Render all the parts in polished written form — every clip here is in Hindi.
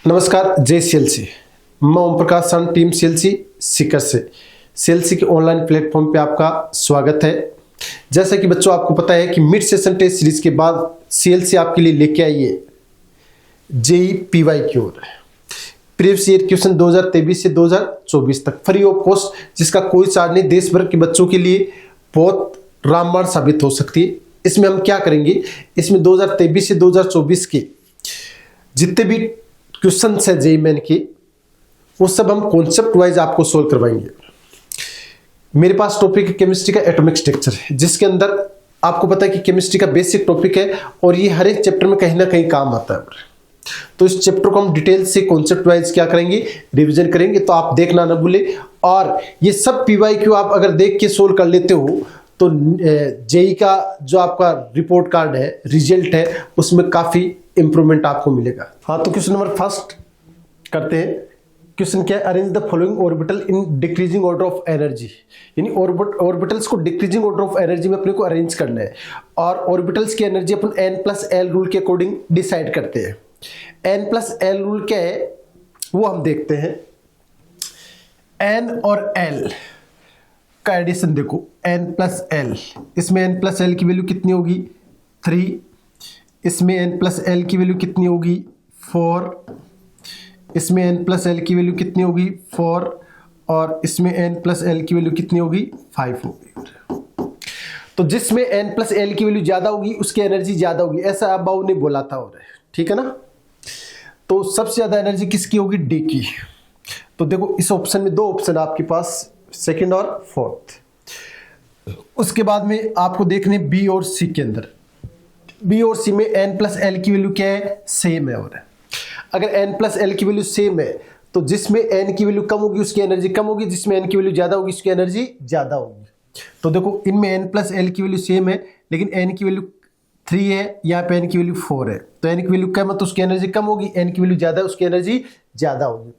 नमस्कार, जय सीएलसी। मैं ओम प्रकाश सन, टीम सीएलसी सीकर से। सीएलसी के ऑनलाइन प्लेटफॉर्म पे आपका स्वागत है। जैसा कि बच्चों आपको पता है कि मिड सेशन टेस्ट सीरीज के बाद सीएलसी आपके लिए लेके आई है JEE PYQ previous year question 2023 से 2024 तक फ्री ऑफ कॉस्ट, जिसका कोई चार्ज नहीं। देश भर के बच्चों के लिए बहुत रामबाण साबित हो सकती है। इसमें हम क्या करेंगे, इसमें 2023 से 2024 के जितने भी क्वेश्चन है जेई मेन के, वो सब हम कॉन्सेप्ट वाइज आपको सोल्व करवाएंगे। मेरे पास टॉपिक है केमिस्ट्री का एटॉमिक स्ट्रक्चर, जिसके अंदर आपको पता है कि केमिस्ट्री का बेसिक टॉपिक है और ये हर एक चैप्टर में कहीं ना कहीं काम आता है। तो इस चैप्टर को हम डिटेल से कॉन्सेप्ट वाइज क्या करेंगे, रिवीजन करेंगे। तो आप देखना ना भूले। और ये सब पीवाईक्यू आप अगर देख के सोल्व कर लेते हो तो जेई का जो आपका रिपोर्ट कार्ड है, रिजल्ट है, उसमें काफी इंप्रूवमेंट आपको मिलेगा। हाँ, तो क्वेश्चन नंबर फर्स्ट करते हैं। क्वेश्चन क्या है, arrange the following orbital in decreasing order of energy. यानी ऑर्बिटल्स को डिक्रीजिंग ऑर्डर ऑफ एनर्जी में अपने को अरेंज करना है। और ऑर्बिटल्स की एनर्जी अपन n+l रूल के अकॉर्डिंग डिसाइड करते हैं। n+l रूल क्या है वो हम देखते हैं। n और l का एडिशन देखो, n+l, इसमें n+l की वैल्यू कितनी होगी 3, इसमें n+l की वैल्यू कितनी होगी 4, इसमें n+l की वैल्यू कितनी होगी 4, और इसमें n+l की वैल्यू कितनी होगी 5 होगी। तो जिसमें n+l की वैल्यू ज्यादा होगी उसकी एनर्जी ज्यादा होगी, ऐसा अबाउ ने बोला था। और ठीक है ना। तो सबसे ज्यादा एनर्जी किसकी होगी, डी की। तो देखो इस ऑप्शन में दो ऑप्शन आपके पास, सेकंड और फोर्थ। उसके बाद में आपको देखने बी और सी के अंदर, बी और सी में n+l की वैल्यू क्या है, सेम है। और अगर n+l की वैल्यू सेम है तो जिसमें n की वैल्यू कम होगी उसकी एनर्जी कम होगी, जिसमें n की वैल्यू ज्यादा होगी उसकी एनर्जी ज्यादा होगी। तो देखो इनमें n+l की वैल्यू सेम है, लेकिन n की वैल्यू 3 है, यहाँ पे n की वैल्यू 4 है। तो n की वैल्यू कम है तो उसकी एनर्जी कम होगी, n की वैल्यू ज्यादा है उसकी एनर्जी ज्यादा होगी।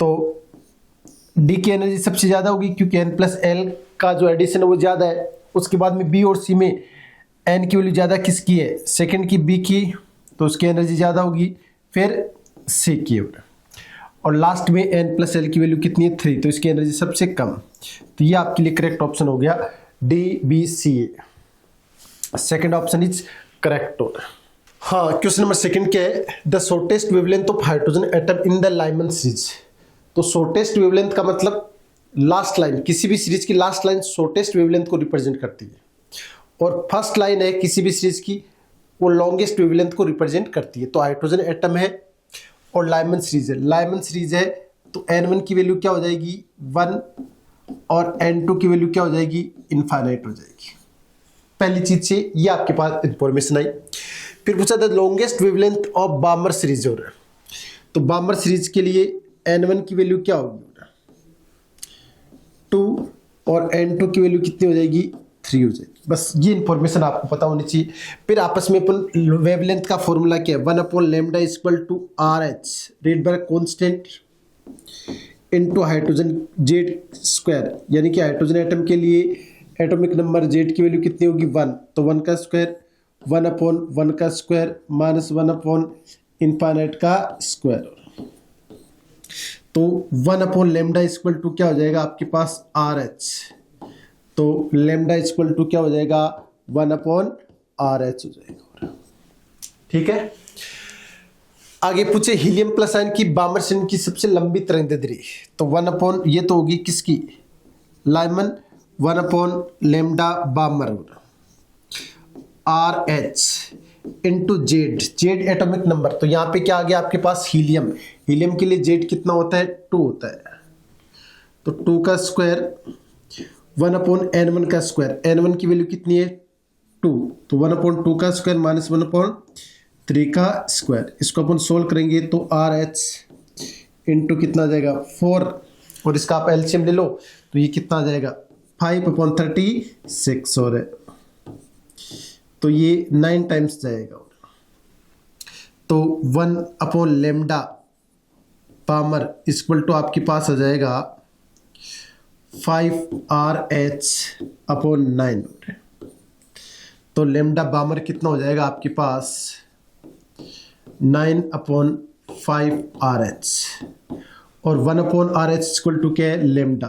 तो डी की एनर्जी सबसे ज्यादा होगी क्योंकि n+l का जो एडिशन है वो ज्यादा है। उसके बाद में बी और सी में n की वैल्यू ज्यादा किसकी है, सेकंड की, बी की, तो उसकी एनर्जी ज्यादा होगी। फिर सी की, और लास्ट में n+l की वैल्यू कितनी है 3, तो इसकी एनर्जी सबसे कम। तो ये आपके लिए करेक्ट ऑप्शन हो गया D B C, second option is correct. हाँ, क्वेश्चन नंबर सेकंड क्या है, the shortest wavelength of hydrogen atom in the Lyman series. तो शॉर्टेस्ट वेवलेंथ का मतलब लास्ट लाइन, किसी भी सीरीज की लास्ट लाइन शॉर्टेस्ट वेवलेंथ को रिप्रेजेंट करती है, और फर्स्ट लाइन है किसी भी सीरीज की वो लॉन्गेस्ट वेवलेंथ को रिप्रेजेंट करती है। तो हाइड्रोजन एटम है और लाइमन सीरीज है। लाइमन सीरीज है तो n1 की वैल्यू क्या हो जाएगी 1, और n2 की वैल्यू क्या हो जाएगी, इनफाइनाइट हो जाएगी। पहली चीज से ये आपके पास इंफॉर्मेशन आई। फिर पूछा था लॉन्गेस्ट वेवलेंथ ऑफ बामर सीरीज। हो रहा है तो बामर सीरीज के लिए n1 की वैल्यू क्या होगी 2, और n2 की वैल्यू कितनी हो जाएगी 3 हो जाएगी। बस ये इंफॉर्मेशन आपको पता होनी चाहिए। फिर आपस में अपन वेवलेंथ का फॉर्मूला क्या है, 1/λ=RH Rydberg constant into hydrogen Z², यानी कि हाइड्रोजन एटम के लिए एटॉमिक नंबर Z की वैल्यू कितनी होगी 1, तो 1 का स्क्वायर, 1/1 का स्क्वायर माइनस 1/∞ का स्क्वायर। तो 1/λ क्या हो जाएगा आपके पास RH, तो λ क्या हो जाएगा 1/RH हो जाएगा। ठीक है। आगे पूछे हीलियम प्लस आयन की बामर श्रेणी की सबसे लंबी तरंगदैर्ध्य। तो 1/ ये तो होगी किसकी, Lyman, 1/λ बामर RH into Z atomic number. तो यहाँ पे क्या आ गया आपके पास, हीलियम। हीलियम के लिए जेड कितना होता है 2 होता है, तो 2 का स्क्वायर 1/n1 का स्क्वायर, n1 की वैल्यू कितनी है 2, तो 1/2 का स्क्वायर माइनस 1/3 का स्क्वायर। इसको अपन सोल्व करेंगे तो RH इंटू कितना आ जाएगा 4, और इसका आप एलसीएम ले लो तो ये कितना आ जाएगा 5/36 और है, तो ये 9 टाइम्स जाएगा। तो 1/λ पामर इक्वल टू आपके पास आ जाएगा 5RH/9। तो लेमडा बामर कितना हो जाएगा आपके पास 9/5 5RH और 1/RH इक्वल टू क्या है, लेमडा,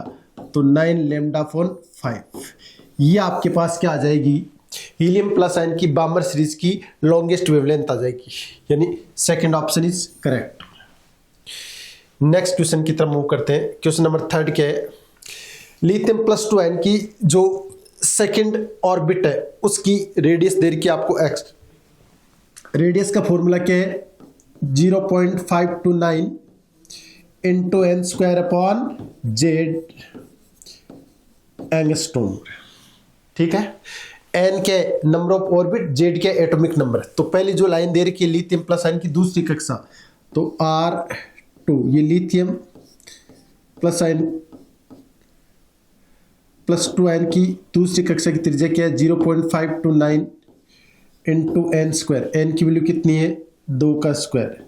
तो 9 लेमडा अपॉन 5। ये आपके पास क्या आ जाएगी, हीलियम प्लस आयन की बामर सीरीज की लॉन्गेस्ट वेवलेंथ आ जाएगी, यानी second option is correct. Next question की तरफ मूव करते हैं। क्वेश्चन नंबर 3 क्या है, लिथियम प्लस 2 आयन की जो सेकंड ऑर्बिट है उसकी रेडियस दे रखी है आपको x। रेडियस का फॉर्मूला क्या है, 0.529 into N square upon Z angstrom. ठीक है, एन क्या है, नंबर ऑफ ऑर्बिट, जेड क्या है, एटॉमिक नंबर। तो पहली जो लाइन दे रखी है लिथियम प्लस आयन की दूसरी कक्षा, तो R2, ये lithium plus ion plus 2 ion की दूसरी कक्षा की त्रिज्या क्या है, 0.529 इंटू एन स्क्वायर। एन की वैल्यू कितनी है, 2 का स्क्वायर,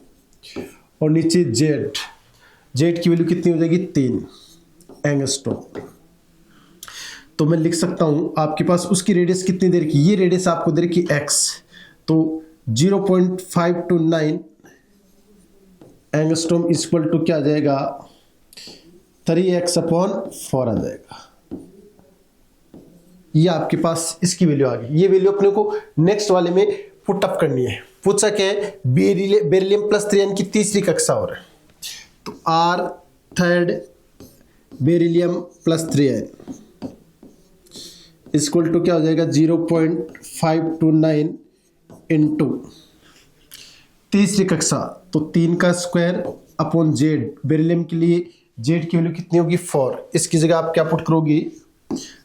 और नीचे जेड, जेड की वैल्यू कितनी हो जाएगी, 3 एंगस्ट्रॉम। तो मैं लिख सकता हूं आपके पास उसकी रेडियस कितनी दे रखी, ये रेडियस आपको दे रखी x, तो 0.529 एंगस्ट्रॉम इक्वल टू क्या आ जाएगा, 3x अपॉन 4 आ जाएगा। ये आपके पास इसकी वैल्यू आ गई। ये वैल्यू अपने को नेक्स्ट वाले में पुट अप करनी है। पूछा क्या है, बेरिलियम प्लस 3 की तीसरी कक्षा और है, तो R3 beryllium plus 3 equal to क्या हो जाएगा, 0.529 इंटू तीसरी कक्षा, तो 3 का स्क्वायर अपॉन जेड। बेरिलियम के लिए जेड की वैल्यू कितनी होगी, 4। इसकी जगह आप क्या पुट करोगे,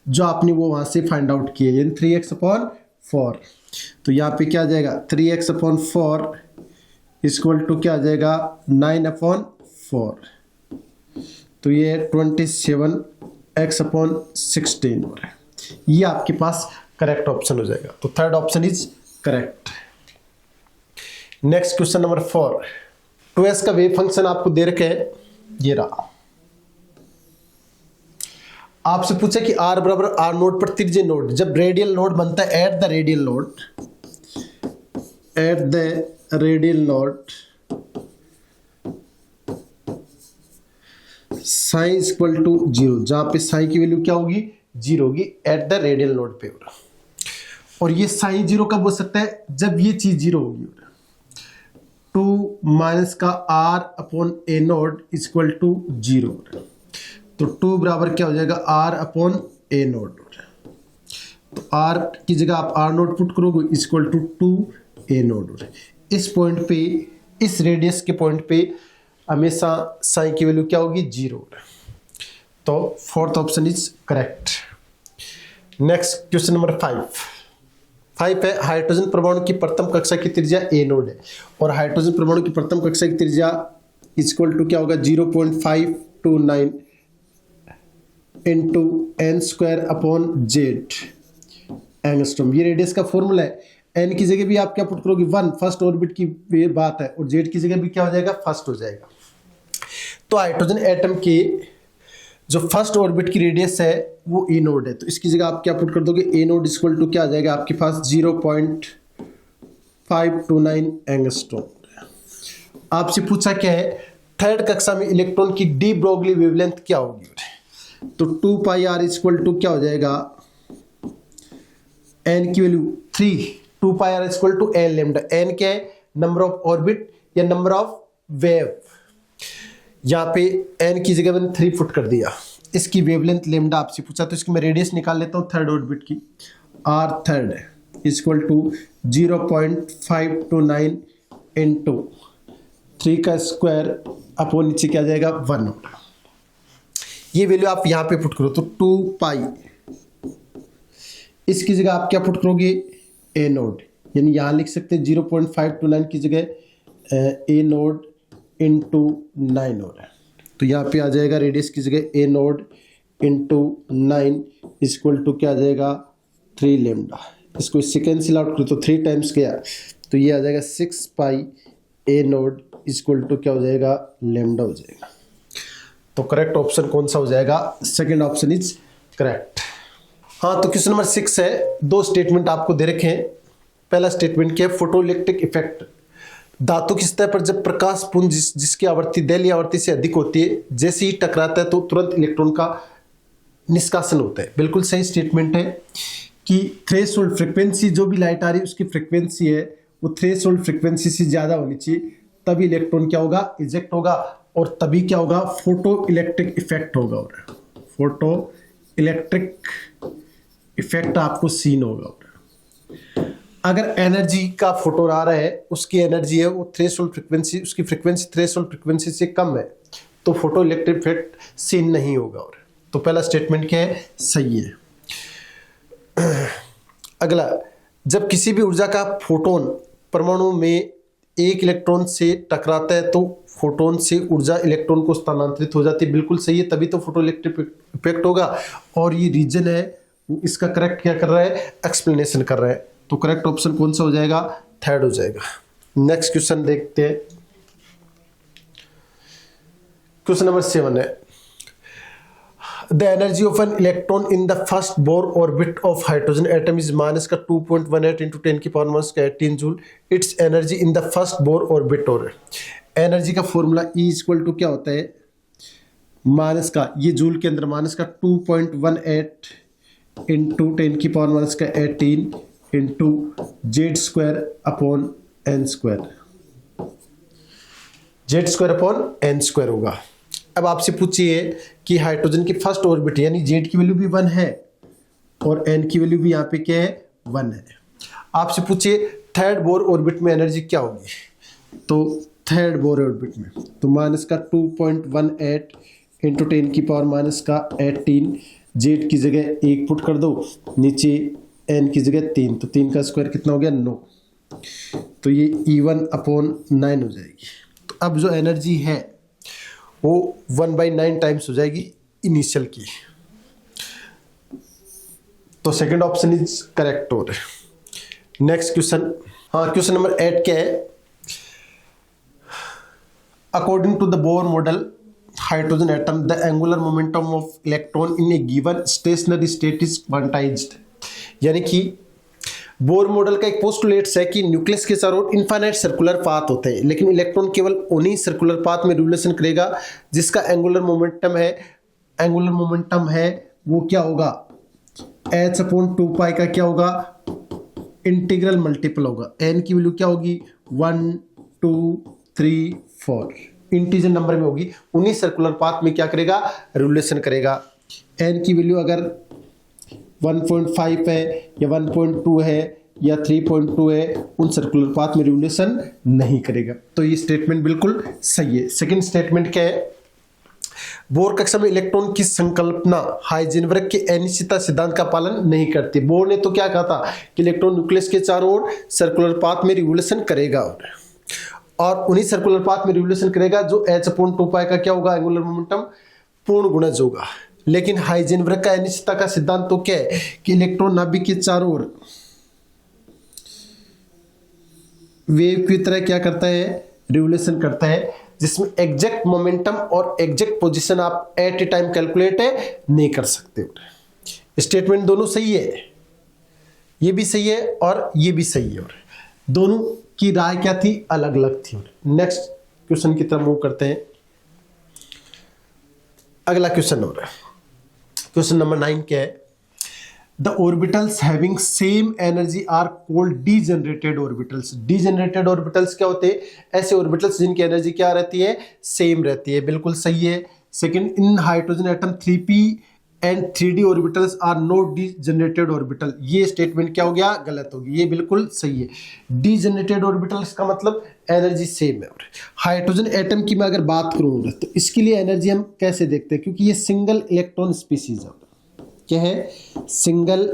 जो आपने वो वहां से फाइंड आउट किए, यानी 3x अपॉन 4। तो यहाँ पे क्या आ जाएगा, 3x अपॉन 4 इक्वल टू क्या आ जाएगा, 9 अपॉन 4, तो ये 27x अपॉन 16 हो रहा है। ये आपके पास करेक्ट ऑप्शन हो जाएगा, तो third option is correct. Next question number 4, 2s का वेव फंक्शन आपको दे रखे है, ये रहा। आपसे पूछा कि r बराबर r नोड पर त्रिज्यीय नोड, जब रेडियल नोड बनता है at the radial node, at the radial node sine equal to 0, जहां पे साइन की वैल्यू क्या होगी, 0 होगी एट द रेडियल नोड पे। और ये साइन 0 कब हो सकता है, जब ये चीज 0 होगी। 2 माइनस का r upon a node equal to 0, तो 2 बराबर क्या हो जाएगा, r अपॉन ए नोड। तो r की जगह आप r नोड पुट करोगे इक्वल टू 2 ए नोड। इस पॉइंट पे, इस रेडियस के पॉइंट पे हमेशा साइन की वैल्यू क्या होगी, 0। तो fourth option is correct. Next question number 5 है, हाइड्रोजन परमाणु की प्रथम कक्षा की त्रिज्या ए नोड है, और हाइड्रोजन परमाणु की प्रथम कक्षा की त्रिज्या इक्वल टू क्या होगा, 0.529 into N square upon Z angstrom. ये रेडियस का फॉर्मूला है। एन की जगह भी आप क्या पुट करोगे, 1, फर्स्ट ऑर्बिट की बात है, और जेड की जगह भी क्या हो जाएगा, फर्स्ट हो जाएगा। तो हाइड्रोजन एटम की जो फर्स्ट ऑर्बिट की रेडियस है वो ए नोड है, तो इसकी जगह आप क्या पुट कर दोगे, ए नोड इक्वल टू क्या आ जाएगा आपके पास, 0.529 एंगस्ट्रॉम। आपसे पूछा क्या है, थर्ड कक्षा में इलेक्ट्रॉन की डी ब्रोगली वेवलेंथ क्या होगी, तो 2 पाई आर इक्वल टू क्या हो जाएगा, एन की value 3, 2 pi are equal to n lambda. N क्या है, नंबर ऑफ ऑर्बिट या नंबर ऑफ वेव। यहाँ पे एन की जगह मैंने 3 पुट कर दिया। इसकी वेवलेंथ लेमडा आपसे पूछा, तो इसकी मैं रेडियस निकाल लेता हूँ थर्ड ऑर्बिट की, r third equal to 0.529 into 3 का स्क्वायर अपॉन नीचे क्या जाएगा 1। ये वैल्यू आप यहाँ पे पुट करो तो 2 पाई, इसकी जगह आप क्या पुट करोगे, ए नोड, यानी यहाँ लिख सकते हैं 0.529 की जगह ए नोड इंटू 9 हो रहा है, तो यहाँ पे आ जाएगा रेडियस की जगह ए नोड इंटू 9 इक्वल टू क्या आ जाएगा 3 लेमडा। इसको सिकेंसियल आउट करो तो 3 टाइम्स गया, तो ये आ जाएगा 6 पाई ए नोड इक्वल टू क्या हो जाएगा लेमडा हो जाएगा। तो करेक्ट ऑप्शन कौन सा हो जाएगा, सेकेंड ऑप्शन इज करेक्ट। हाँ, तो क्वेश्चन नंबर 6 है, 2 स्टेटमेंट आपको दे रखे हैं। पहला स्टेटमेंट क्या है, फोटोइलेक्ट्रिक इफेक्ट धातु की सतह पर जब प्रकाश पुंज जिसकी आवर्ती दैलीय आवर्ती से अधिक होती है, जैसे ही टकराता है तो तुरंत इलेक्ट्रॉन का निष्कासन होता है। बिल्कुल सही स्टेटमेंट है कि थ्रेशोल्ड फ्रीक्वेंसी, जो भी लाइट आ रही है उसकी फ्रीक्वेंसी है वो थ्रेशोल्ड फ्रीक्वेंसी से ज्यादा होनी चाहिए, तभी इलेक्ट्रॉन क्या होगा, इजेक्ट होगा, और तभी क्या होगा, फोटो इलेक्ट्रिक इफेक्ट होगा, और फोटो इलेक्ट्रिक इफेक्ट आपको सीन होगा। अगर एनर्जी का फोटोन आ रहा है, उसकी एनर्जी है वो थ्रेशोल्ड फ्रीक्वेंसी, उसकी फ्रीक्वेंसी थ्रेशोल्ड फ्रीक्वेंसी से कम है, तो फोटो इलेक्ट्रिक इफेक्ट सीन नहीं होगा। और तो पहला स्टेटमेंट क्या है, सही है। अगला, जब किसी भी ऊर्जा का फोटोन परमाणु में एक इलेक्ट्रॉन से टकराता है तो फोटोन से ऊर्जा इलेक्ट्रॉन को स्थानांतरित हो जाती है। बिल्कुल सही है, तभी तो फोटो इलेक्ट्रिक इफेक्ट होगा। और ये रीजन है, इसका करेक्ट क्या कर रहा है, एक्सप्लेनेशन कर रहा है। तो करेक्ट ऑप्शन कौन सा हो जाएगा, थर्ड हो जाएगा। नेक्स्ट क्वेश्चन देखते हैं। क्वेश्चन नंबर 7 है, the energy of an electron in the first Bohr orbit of hydrogen atom is minus का 2.18 × 10⁻18 joule. It's energy in the first Bohr orbit. और एनर्जी का फॉर्मूला E इक्वल टू क्या होता है, माइनस का, ये जूल के अंदर माइनस का 2.18 into 10⁻18 into Z² upon n square होगा। अब आपसे पूछिए कि हाइड्रोजन की फर्स्ट ऑर्बिट यानी Z की वैल्यू भी 1 है और n की वैल्यू भी यहाँ पे क्या है, 1 है। आपसे पूछिए थर्ड बोर ऑर्बिट में एनर्जी क्या होगी, तो थर्ड बोर ऑर्बिट में तो माइनस का 2.18 इंटू 10⁻18 Z की जगह 1 पुट कर दो, नीचे n की जगह 3, तो 3 का स्क्वायर कितना हो गया, 9, तो ये E1 अपॉन 9 हो जाएगी। तो अब जो एनर्जी है वो 1/9 टाइम्स हो जाएगी इनिशियल की। तो सेकंड ऑप्शन इज करेक्ट। और नेक्स्ट क्वेश्चन, हाँ क्वेश्चन नंबर 8 क्या है, according to the Bohr model hydrogen atom the angular momentum of electron in a given stationary state is quantised. यानी कि बोर मॉडल का एक पोस्टुलेट्स है कि न्यूक्लियस के चारों ओर इनफाइनाइट सर्कुलर पाथ होते हैं, लेकिन इलेक्ट्रॉन केवल उन्हीं सर्कुलर पाथ में रिवोल्यूशन करेगा जिसका एंगुलर मोमेंटम है वो क्या होगा, h/2π का क्या होगा, इंटीग्रल मल्टीपल होगा। n की वैल्यू क्या होगी, 1 2 3 4 इंटीजर नंबर में होगी, उन्हीं सर्कुलर पाथ में क्या करेगा, रिवोल्यूशन करेगा। n की वैल्यू अगर 1.5 है या 1.2 है या 3.2 है, उन सर्कुलर पाथ में रिवोल्यूशन नहीं करेगा। तो ये स्टेटमेंट बिल्कुल सही है। सेकंड स्टेटमेंट क्या है, बोर कक्षा में इलेक्ट्रॉन की संकल्पना हाइजेनबर्ग के अनिश्चितता सिद्धांत का पालन नहीं करती। बोर ने तो क्या कहा था कि इलेक्ट्रॉन न्यूक्लियस के चारों ओर सर्कुलर पाथ में रिवोल्यूशन करेगा, और उन्हीं सर्कुलर पाथ में रिवोल्यूशन करेगा जो h/2π का क्या होगा, एंगुलर मोमेंटम पूर्ण गुणज होगा। लेकिन हाइजेनबर्ग का अनिश्चितता का सिद्धांत तो क्या है कि इलेक्ट्रॉन नाभिक के चारों ओर वेव की तरह क्या करता है, रिवोल्यूशन करता है, जिसमें एग्जैक्ट मोमेंटम और एग्जैक्ट पोजीशन आप एट ए टाइम कैलकुलेट नहीं कर सकते। स्टेटमेंट दोनों सही है, ये भी सही है और ये भी सही है, और दोनों की राय क्या थी, अलग अलग थी। नेक्स्ट क्वेश्चन की तरफ मूव करते हैं। अगला क्वेश्चन हो रहा है, क्वेश्चन नंबर 9 क्या है, the orbitals having same energy are called degenerated orbitals. Degenerated orbitals क्या होते हैं, ऐसे ऑर्बिटल्स जिनकी एनर्जी क्या रहती है, सेम रहती है। बिल्कुल सही है। Second, in hydrogen atom 3p and 3d orbitals are not degenerated orbital. ये स्टेटमेंट क्या हो गया, गलत होगी। ये बिल्कुल सही है। डीजेनरेटेड ऑर्बिटल्स का मतलब एनर्जी सेम है। हाइड्रोजन एटम की मैं अगर बात करूंगा तो इसके लिए एनर्जी हम कैसे देखते हैं, क्योंकि ये सिंगल इलेक्ट्रॉन स्पीसीज है। क्या है, सिंगल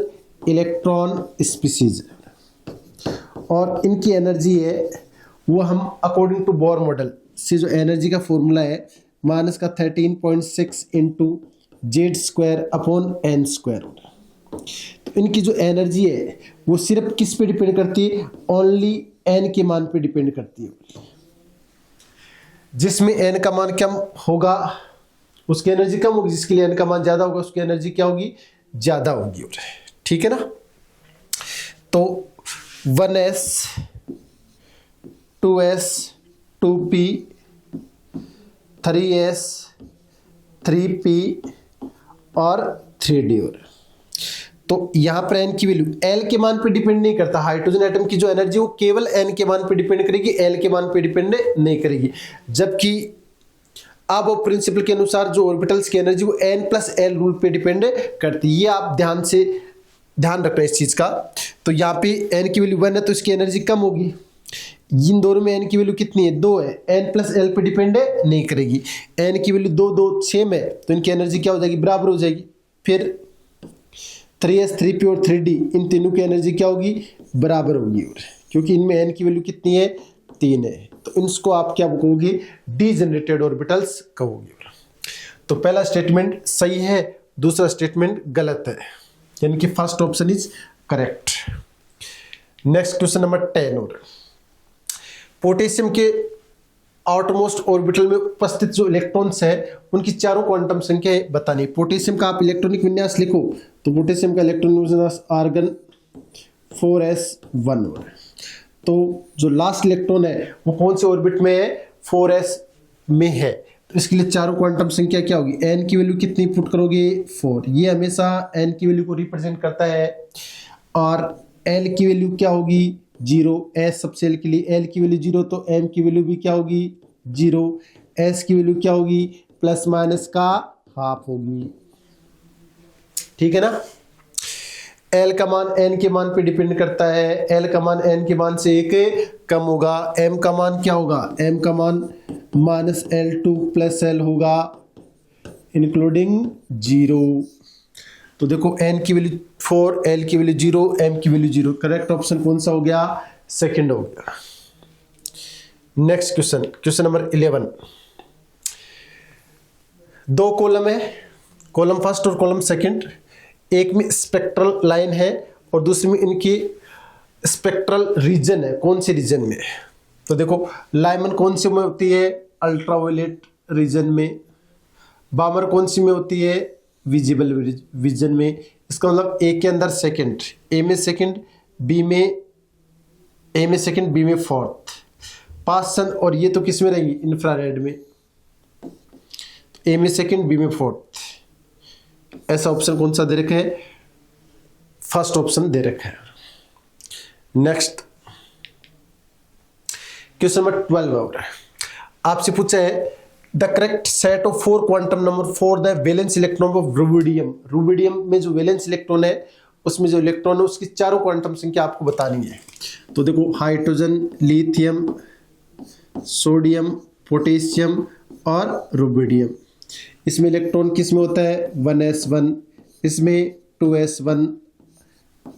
इलेक्ट्रॉन स्पीसीज, और इनकी एनर्जी है वो हम अकॉर्डिंग टू बोर मॉडल से जो एनर्जी का फॉर्मूला है माइनस का 13.6 इंटू Z² अपॉन n²। तो इनकी जो एनर्जी है वो सिर्फ किस पे डिपेंड करती है, ओनली n के मान पे डिपेंड करती है। जिसमें n का मान कम होगा उसकी एनर्जी कम होगी, जिसके लिए n का मान ज्यादा होगा उसकी एनर्जी क्या होगी, ज्यादा होगी। ठीक है ना। तो 1s 2s 2p 3s 3p और 3d। और तो यहां पर n की वैल्यू l के मान पे डिपेंड नहीं करता। हाइड्रोजन एटम की जो एनर्जी वो केवल n के मान पे डिपेंड करेगी, l के मान पे डिपेंड नहीं करेगी। जबकि अब प्रिंसिपल के अनुसार जो ऑर्बिटल्स की एनर्जी वो n+l रूल पे डिपेंड करती है। ये आप ध्यान रखना इस चीज का। तो यहाँ पे n की वैल्यू 1 है तो इसकी एनर्जी कम होगी। इन दोनों में n की वैल्यू कितनी है? 2 है, n+l पे डिपेंड नहीं करेगी। n की वैल्यू 2 2 6 है तो इनकी एनर्जी क्या हो जाएगी? बराबर हो जाएगी। फिर 3s 3p और 3d इन तीनों की एनर्जी क्या होगी? बराबर होगी। और क्योंकि इनमें n की वैल्यू कितनी है? 3 है, तो इसको आप क्या कहोगे? डीजेनरेटेड ऑर्बिटल्स कहोगे। तो पहला स्टेटमेंट सही है, दूसरा स्टेटमेंट गलत है, यानी कि first option is correct. Next question number 10। और पोटेशियम के आउटमोस्ट ऑर्बिटल में उपस्थित जो इलेक्ट्रॉन्स है उनकी चारों क्वांटम संख्या बतानी। पोटेशियम का आप इलेक्ट्रॉनिक विन्यास लिखो तो पोटेशियम का इलेक्ट्रॉनिक विन्यास आर्गन 4s1। तो जो लास्ट इलेक्ट्रॉन है वो कौन से ऑर्बिट में है? 4s में है। तो इसके लिए चारों क्वांटम संख्या क्या होगी? n की वैल्यू कितनी पुट करोगे? 4। ये हमेशा n की वैल्यू को रिप्रेजेंट करता है। और l की वैल्यू क्या होगी? 0। s सब सेल के लिए l की वैल्यू 0 तो m की वैल्यू भी क्या होगी? 0। s की वैल्यू क्या होगी? प्लस माइनस का हाफ होगी। ठीक है ना? l का मान n के मान पे डिपेंड करता है। l का मान n के मान से 1 कम होगा। m का मान क्या होगा? m का मान -L2 + L होगा इंक्लूडिंग 0। तो देखो n की वैल्यू 4, l की वैल्यू 0, m की वैल्यू 0। करेक्ट ऑप्शन कौन सा हो गया? सेकंड हो गया। Next question, question number 11। 2 column है, कॉलम फर्स्ट और कॉलम सेकंड। एक में स्पेक्ट्रल लाइन है और दूसरे में इनकी स्पेक्ट्रल रीजन है। कौन से रीजन में? तो देखो लाइमन कौन सी में होती है? अल्ट्रावायलेट रीजन में। बामर कौन सी में होती है? विजिबल विजन में। इसका मतलब ए के अंदर सेकंड, ए में सेकंड, बी में ए में सेकंड, बी में फोर्थ। पासन और ये तो किस में रहेंगी? इंफ्रारेड में। ए में सेकंड, बी में फोर्थ। ऐसा ऑप्शन कौन सा दे रखा है? फर्स्ट ऑप्शन दे रखा है। नेक्स्ट क्वेश्चन नंबर 12 और आपसे पूछा है the correct set of 4 quantum number for the valence electron of rubidium. Rubidium में जो वैलेंस इलेक्ट्रॉन है उसमें जो इलेक्ट्रॉन है उसकी चारों क्वांटम संख्या आपको बतानी है। तो देखो हाइड्रोजन, लिथियम, सोडियम, पोटेशियम और रुबिडियम। इसमें इलेक्ट्रॉन किस में होता है? 1s1, इसमें 2s1,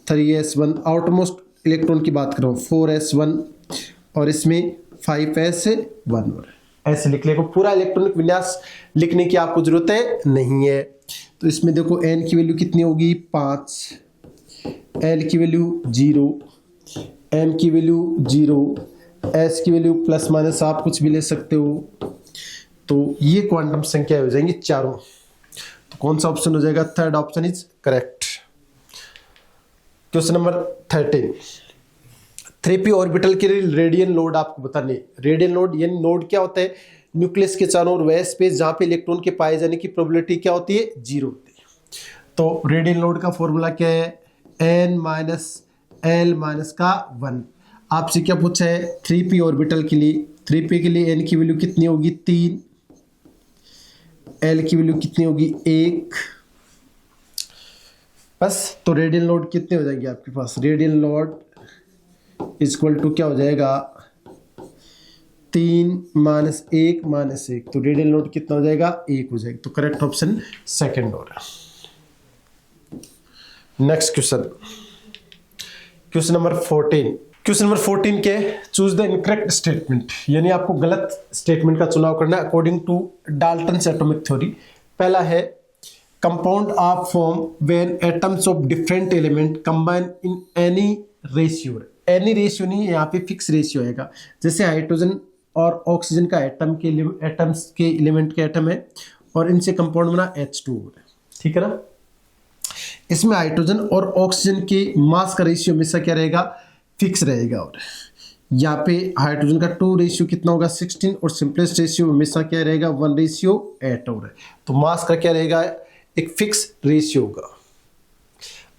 3s1। आउटमोस्ट इलेक्ट्रॉन की बात करो 4s1 और इसमें 5s1। ऐसे लिख लेगा। पूरा इलेक्ट्रॉनिक विन्यास लिखने की आपको जरूरत है नहीं है। तो इसमें देखो n की वैल्यू कितनी होगी? 5, l की वैल्यू 0, m की वैल्यू 0, s की वैल्यू प्लस माइनस आप कुछ भी ले सकते हो। तो ये क्वांटम संख्या हो जाएंगी चारों। तो कौन सा ऑप्शन हो जाएगा? Third option is correct. Question number 13। 3p orbital के लिए रेडियल लोड आपको बताने। रेडियल लोड यानी लोड क्या होता है? न्यूक्लियस के चारों ओर वह स्पेस जहां पे इलेक्ट्रॉन के पाए जाने की प्रोबेबिलिटी क्या होती है? 0 होती है। तो रेडियल लोड का फॉर्मूला क्या है? n - l - 1। आपसे क्या पूछा है? 3p ऑर्बिटल के लिए। 3p के लिए n की वैल्यू कितनी होगी? 3, l की वैल्यू कितनी होगी? 1। बस। तो रेडियल लोड कितने हो जाएंगे आपके पास? रेडियल लोड इक्वल टू क्या हो जाएगा? 3 - 1 - 1। तो रेडियल लोड कितना हो जाएगा? 1 हो जाएगा। तो करेक्ट ऑप्शन सेकंड हो रहा है। Next question, question number 14। Question number 14 के चूज द इनकरेक्ट स्टेटमेंट, यानी आपको गलत स्टेटमेंट का चुनाव करना है according to Dalton's atomic theory. पहला है compound are form when atoms of different element combine in any ratio. Any ratio नहीं, यहाँ पे फिक्स रेशियो आएगा। जैसे हाइड्रोजन और ऑक्सीजन का एटम्स के एलिमेंट के एटम है और इनसे कंपाउंड बना H2। ठीक है ना? इसमें हाइड्रोजन और ऑक्सीजन के मास का रेशियो हमेशा क्या रहेगा? फिक्स रहेगा। और यहाँ पे हाइड्रोजन का 2 रेशियो कितना होगा 16 और सिंपलेस्ट रेशियो हमेशा क्या रहेगा 1:8 हो रहा है। तो मास का क्या रहेगा एक फिक्स रेशियो होगा।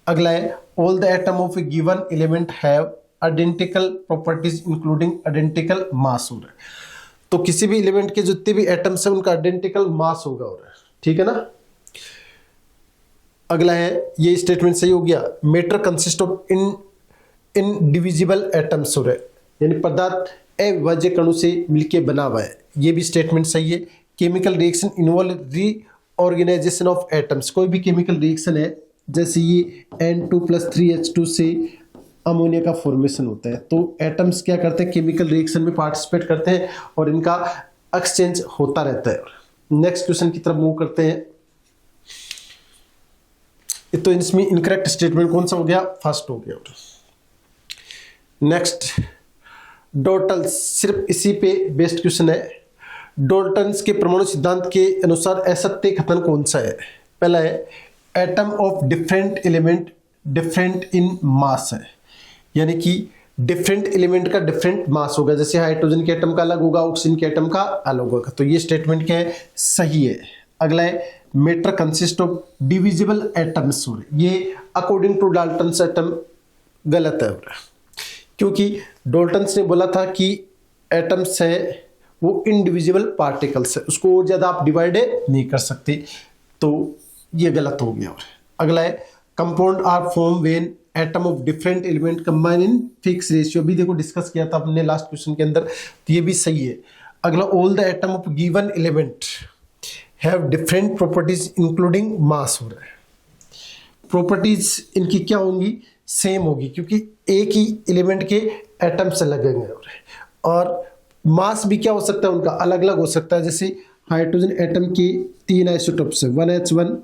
अगला है all the atom of a given element have identical properties including identical mass हो रहा है। तो किसी भी एलिमेंट के जितने भी एटम्स हैं उनका आइडेंटिकल मास होगा हो रहा है, ठीक है ना। अगला है ये स्टेटमेंट सही हो गया, matter consist of indivisible atoms हो रहा है, यानी पदार्थ अविभाज्य कणों से मिलकर बना हुआ है, ये भी स्टेटमेंट सही है। Chemical reaction involve reorganisation of atoms, कोई भी केमिकल रिएक्शन है जैसे ये N2+3H2 से अमोनिया का फॉर्मेशन होता है, तो एटम्स क्या करते हैं केमिकल रिएक्शन में पार्टिसिपेट करते हैं और इनका एक्सचेंज होता रहता है। नेक्स्ट क्वेश्चन की तरफ मूव करते हैं। तो इसमें इनकरेक्ट स्टेटमेंट कौन सा हो गया, फर्स्ट हो गया। नेक्स्ट डॉल्टन, सिर्फ इसी पे बेस्ड क्वेश्चन है। डॉल्टन्स के परमाणु सिद्धांत के अनुसार असत्य कथन कौन सा है। पहला है atom of different element different in mass है, यानी कि डिफरेंट एलिमेंट का डिफरेंट मास होगा, जैसे हाइड्रोजन के एटम का अलग होगा, ऑक्सीजन के एटम का अलग होगा, तो ये स्टेटमेंट क्या है सही है। अगला है matter consist of divisible atoms, ये अकॉर्डिंग टू डाल्टन्स एटम गलत है, क्योंकि डाल्टन्स ने बोला था कि एटम्स है वो इंडिविजिबल पार्टिकल्स है, उसको और ज्यादा आप डिवाइड नहीं कर सकते, तो ये गलत हो गया। अगला है compound are form when atom of different element combine in fix ratio, भी देखो डिस्कस किया था अपने लास्ट क्वेश्चन के अंदर, तो ये भी सही है। अगला all the atom of given element have different properties including mass हो रहा है, प्रॉपर्टीज इनकी क्या होंगी सेम होगी, क्योंकि एक ही एलिमेंट के एटम्स लगेंगे और मास भी क्या हो सकता है उनका अलग अलग हो सकता है। जैसे हाइड्रोजन एटम के 3 आइसोटोप्स है, 1H1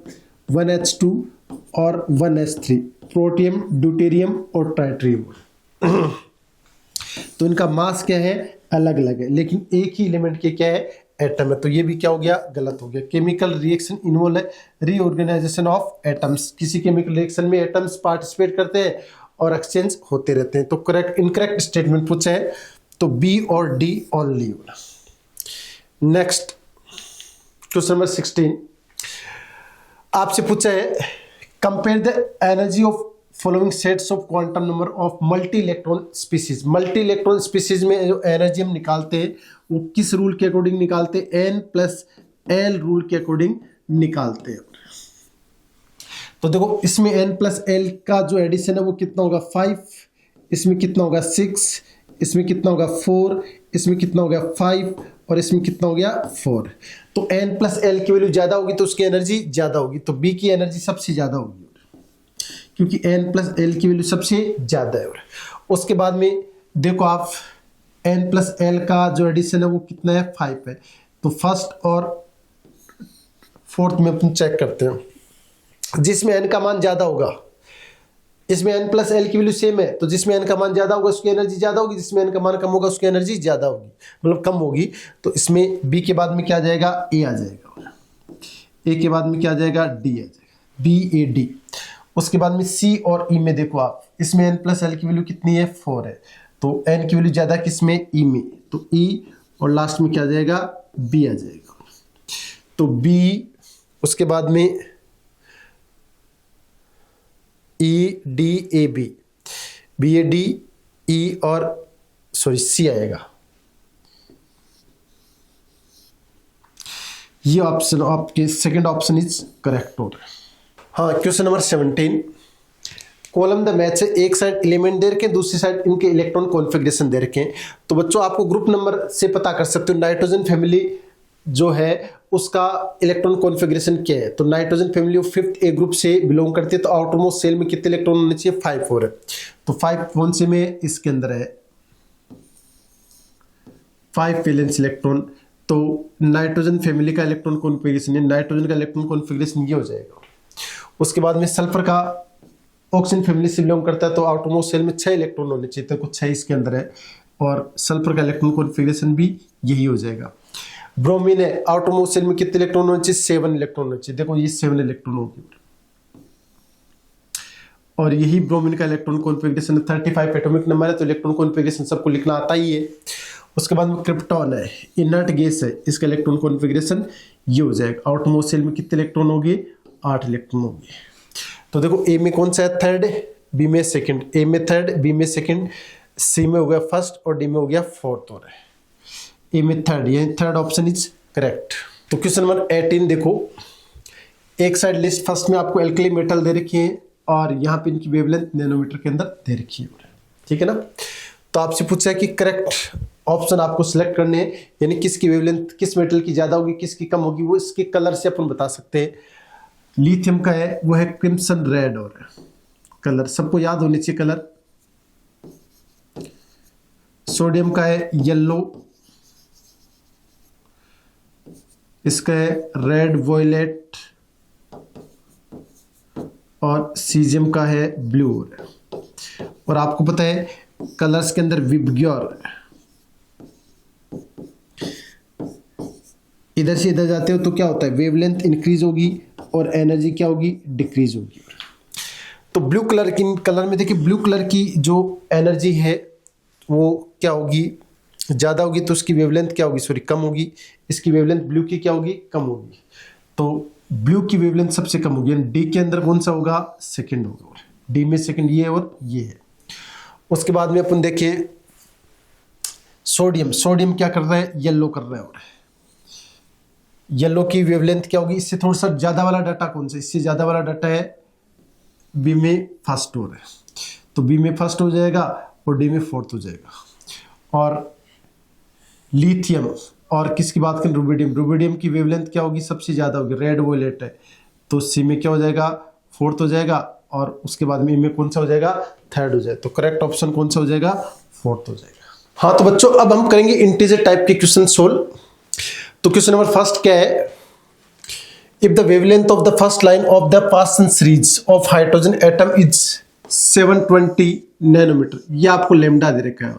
1H2 और 1H3, प्रोटियम ड्यूटेरियम और ट्राइट्रियम, तो इनका मास क्या है अलग अलग है, लेकिन एक ही एलिमेंट के क्या है एटम है, तो ये भी क्या हो गया गलत हो गया। केमिकल रिएक्शन इन्वॉल्व है रीऑर्गेनाइजेशन ऑफ एटम्स, किसी केमिकल रिएक्शन में एटम्स पार्टिसिपेट करते हैं और एक्सचेंज होते रहते हैं, तो करेक्ट इनकरेक्ट स्टेटमेंट पूछा है, तो बी और D only. Next question number 16 आपसे पूछा है compare the energy of following sets of quantum number of multi electron species. Multi electron species में जो एनर्जी हम निकालते हैं वो किस रूल के अकॉर्डिंग निकालते हैं, N+L रूल के अकॉर्डिंग निकालते हैं। तो देखो इसमें N+L का जो एडिशन है वो कितना होगा 5, इसमें कितना होगा 6, इसमें कितना होगा 4, इसमें कितना हो गया 5 और इसमें कितना हो गया 4। तो N+L की वैल्यू ज्यादा होगी तो उसकी एनर्जी ज्यादा होगी, तो B की एनर्जी सबसे ज्यादा होगी क्योंकि N+L की वैल्यू सबसे ज्यादा है। उसके बाद में देखो आप N+L का जो एडिशन है वो कितना है 5 है, तो फर्स्ट और फोर्थ में अपन चेक करते हैं, जिसमें N का मान ज्यादा होगा इसमें N+L की वैल्यू सेम है, तो जिसमें N का मान ज्यादा होगा उसकी एनर्जी ज्यादा होगी, जिसमें N का मान कम होगा उसकी एनर्जी ज्यादा होगी, मतलब कम होगी। तो इसमें B के बाद में क्या आ जाएगा A आ जाएगा, A के बाद में क्या आ जाएगा D आ जाएगा, BAD। उसके बाद में C और E में देखो आप, इसमें N+L की वैल्यू कितनी है 4 है, तो N की वैल्यू ज्यादा किसमें E में, तो E और लास्ट में क्या आ जाएगा B आ जाएगा, तो B उसके बाद में EDAB, BAD E और सॉरी C आएगा। ये ऑप्शन आपके सेकंड ऑप्शन इज करेक्ट हो रहा है। हाँ question number 17 column the match है, एक साइड एलिमेंट दे रखे हैं दूसरी साइड इनके इलेक्ट्रॉन कॉन्फ़िगरेशन दे रखे हैं। तो बच्चों आपको ग्रुप नंबर से पता कर सकते हो नाइट्रोजन फैमिली जो है उसका इलेक्ट्रॉन कॉन्फ़िगरेशन क्या है। तो nitrogen family 5th A group से बिलोंग करती है, तो आउटरमोस्ट सेल में कितने इलेक्ट्रॉन होने चाहिए 5 हो रहे, तो 5 कौन से में इसके अंदर है 5 वैलेंस इलेक्ट्रॉन। तो नाइट्रोजन फैमिली का इलेक्ट्रॉन कॉन्फ़िगरेशन है, नाइट्रोजन का इलेक्ट्रॉन कॉन्फ़िगरेशन ये हो जाएगा। उसके बाद में सल्फर का ऑक्सीजन फैमिली से बिलोंग करता है, तो आउटरमोस्ट सेल में 6 इलेक्ट्रॉन होने चाहिए, तो कुछ 6 इसके अंदर है, और सल्फर का इलेक्ट्रॉन कॉन्फ़िगरेशन भी यही हो जाएगा। ब्रोमीन है, आउटरमोस्ट सेल में कितने इलेक्ट्रॉन होने चाहिए 7 इलेक्ट्रॉन होने चाहिए, देखो ये 7 इलेक्ट्रॉन होगी। और यही ब्रोमीन का इलेक्ट्रॉन कॉन्फ़िगरेशन 35 एटॉमिक नंबर है, तो इलेक्ट्रॉन कॉन्फ़िगरेशन सबको लिखना आता ही है। उसके बाद में क्रिप्टॉन है, इनर्ट गैस है, इसका इलेक्ट्रॉन कॉन्फ़िगरेशन ये हो जाएगा। आउटमोस्ट शेल में कितने इलेक्ट्रॉन होंगे? 8 इलेक्ट्रॉन होंगे। तो देखो ए में कौन सा है? थर्ड, बी में सेकंड, ए में थर्ड, बी में सेकंड, सी में हो गया फर्स्ट और डी में हो गया फोर्थ। और ए में थर्ड, यानी थर्ड ऑप्शन इज करेक्ट। तो क्वेश्चन नंबर 18 देखो, एक साइड लिस्ट फर्स्ट में आपको एल्कली मेटल दे रखी है और यहाँ पे इनकी वेवलेंथ नैनोमीटर के अंदर दे रखी है, ठीक है ना। तो आपसे पूछा है कि करेक्ट ऑप्शन आपको सिलेक्ट करने हैं, यानी किसकी वेवलेंथ किस मेटल की ज्यादा होगी किसकी कम होगी, वो इसके कलर से अपन बता सकते हैं। लिथियम का है वो है क्रिम्सन रेड, और कलर सबको याद होने चाहिए कलर। सोडियम का है येलो, इसका है रेड वॉयलेट, और सीजियम का है ब्लू। और आपको पता है कलर्स के अंदर विबग्योर, इधर से इधर जाते हो तो क्या होता है? वेवलेंथ इंक्रीज होगी और एनर्जी क्या होगी? डिक्रीज होगी। तो ब्लू कलर की कलर में देखिए, ब्लू कलर की जो एनर्जी है वो क्या होगी? ज़्यादा होगी, तो उसकी वेवलेंथ क्या होगी? सॉरी, कम होगी। इसकी वेवलेंथ ब्लू की क्या होगी? कम होगी। तो ब्लू की वेवलेंथ सबसे कम होगी, डी के अंदर कौन सा होगा? सेकंड होगा। डी में सेकंड ये और ये है। उसके बाद में अपन देखिए सोडियम, सोडियम क्या कर रहा है? येलो कर रहा है। और येलो की वेवलेंथ क्या होगी? इससे थोड़ा सा ज़्यादा वाला डाटा कौन सा? इससे ज़्यादा वाला डाटा है बी में फर्स्ट हो रहा है, तो बी में फर्स्ट हो जाएगा और डी में फोर्थ हो जाएगा। और लिथियम और किसकी बात करें? रुबिडियम, रुबिडियम की वेवलेंथ क्या होगी? सबसे ज़्यादा होगी, रेड वॉयलेट है, तो सी में क्या हो जाएगा? फोर्थ हो जाएगा। और उसके बाद में ए में कौन सा हो जाएगा? थर्ड हो जाएगा। तो करेक्ट ऑप्शन कौन सा हो जाएगा? फोर्थ हो जाएगा। हाँ तो बच्चों अब हम करेंगे इंटीजर टाइप के क्वेश्चन सोल्व। तो क्वेश्चन नंबर फर्स्ट क्या है? If the wavelength of the first line of the Paschen series of hydrogen atom is 720 nanometer, ये आपको लेमडा दे रखा है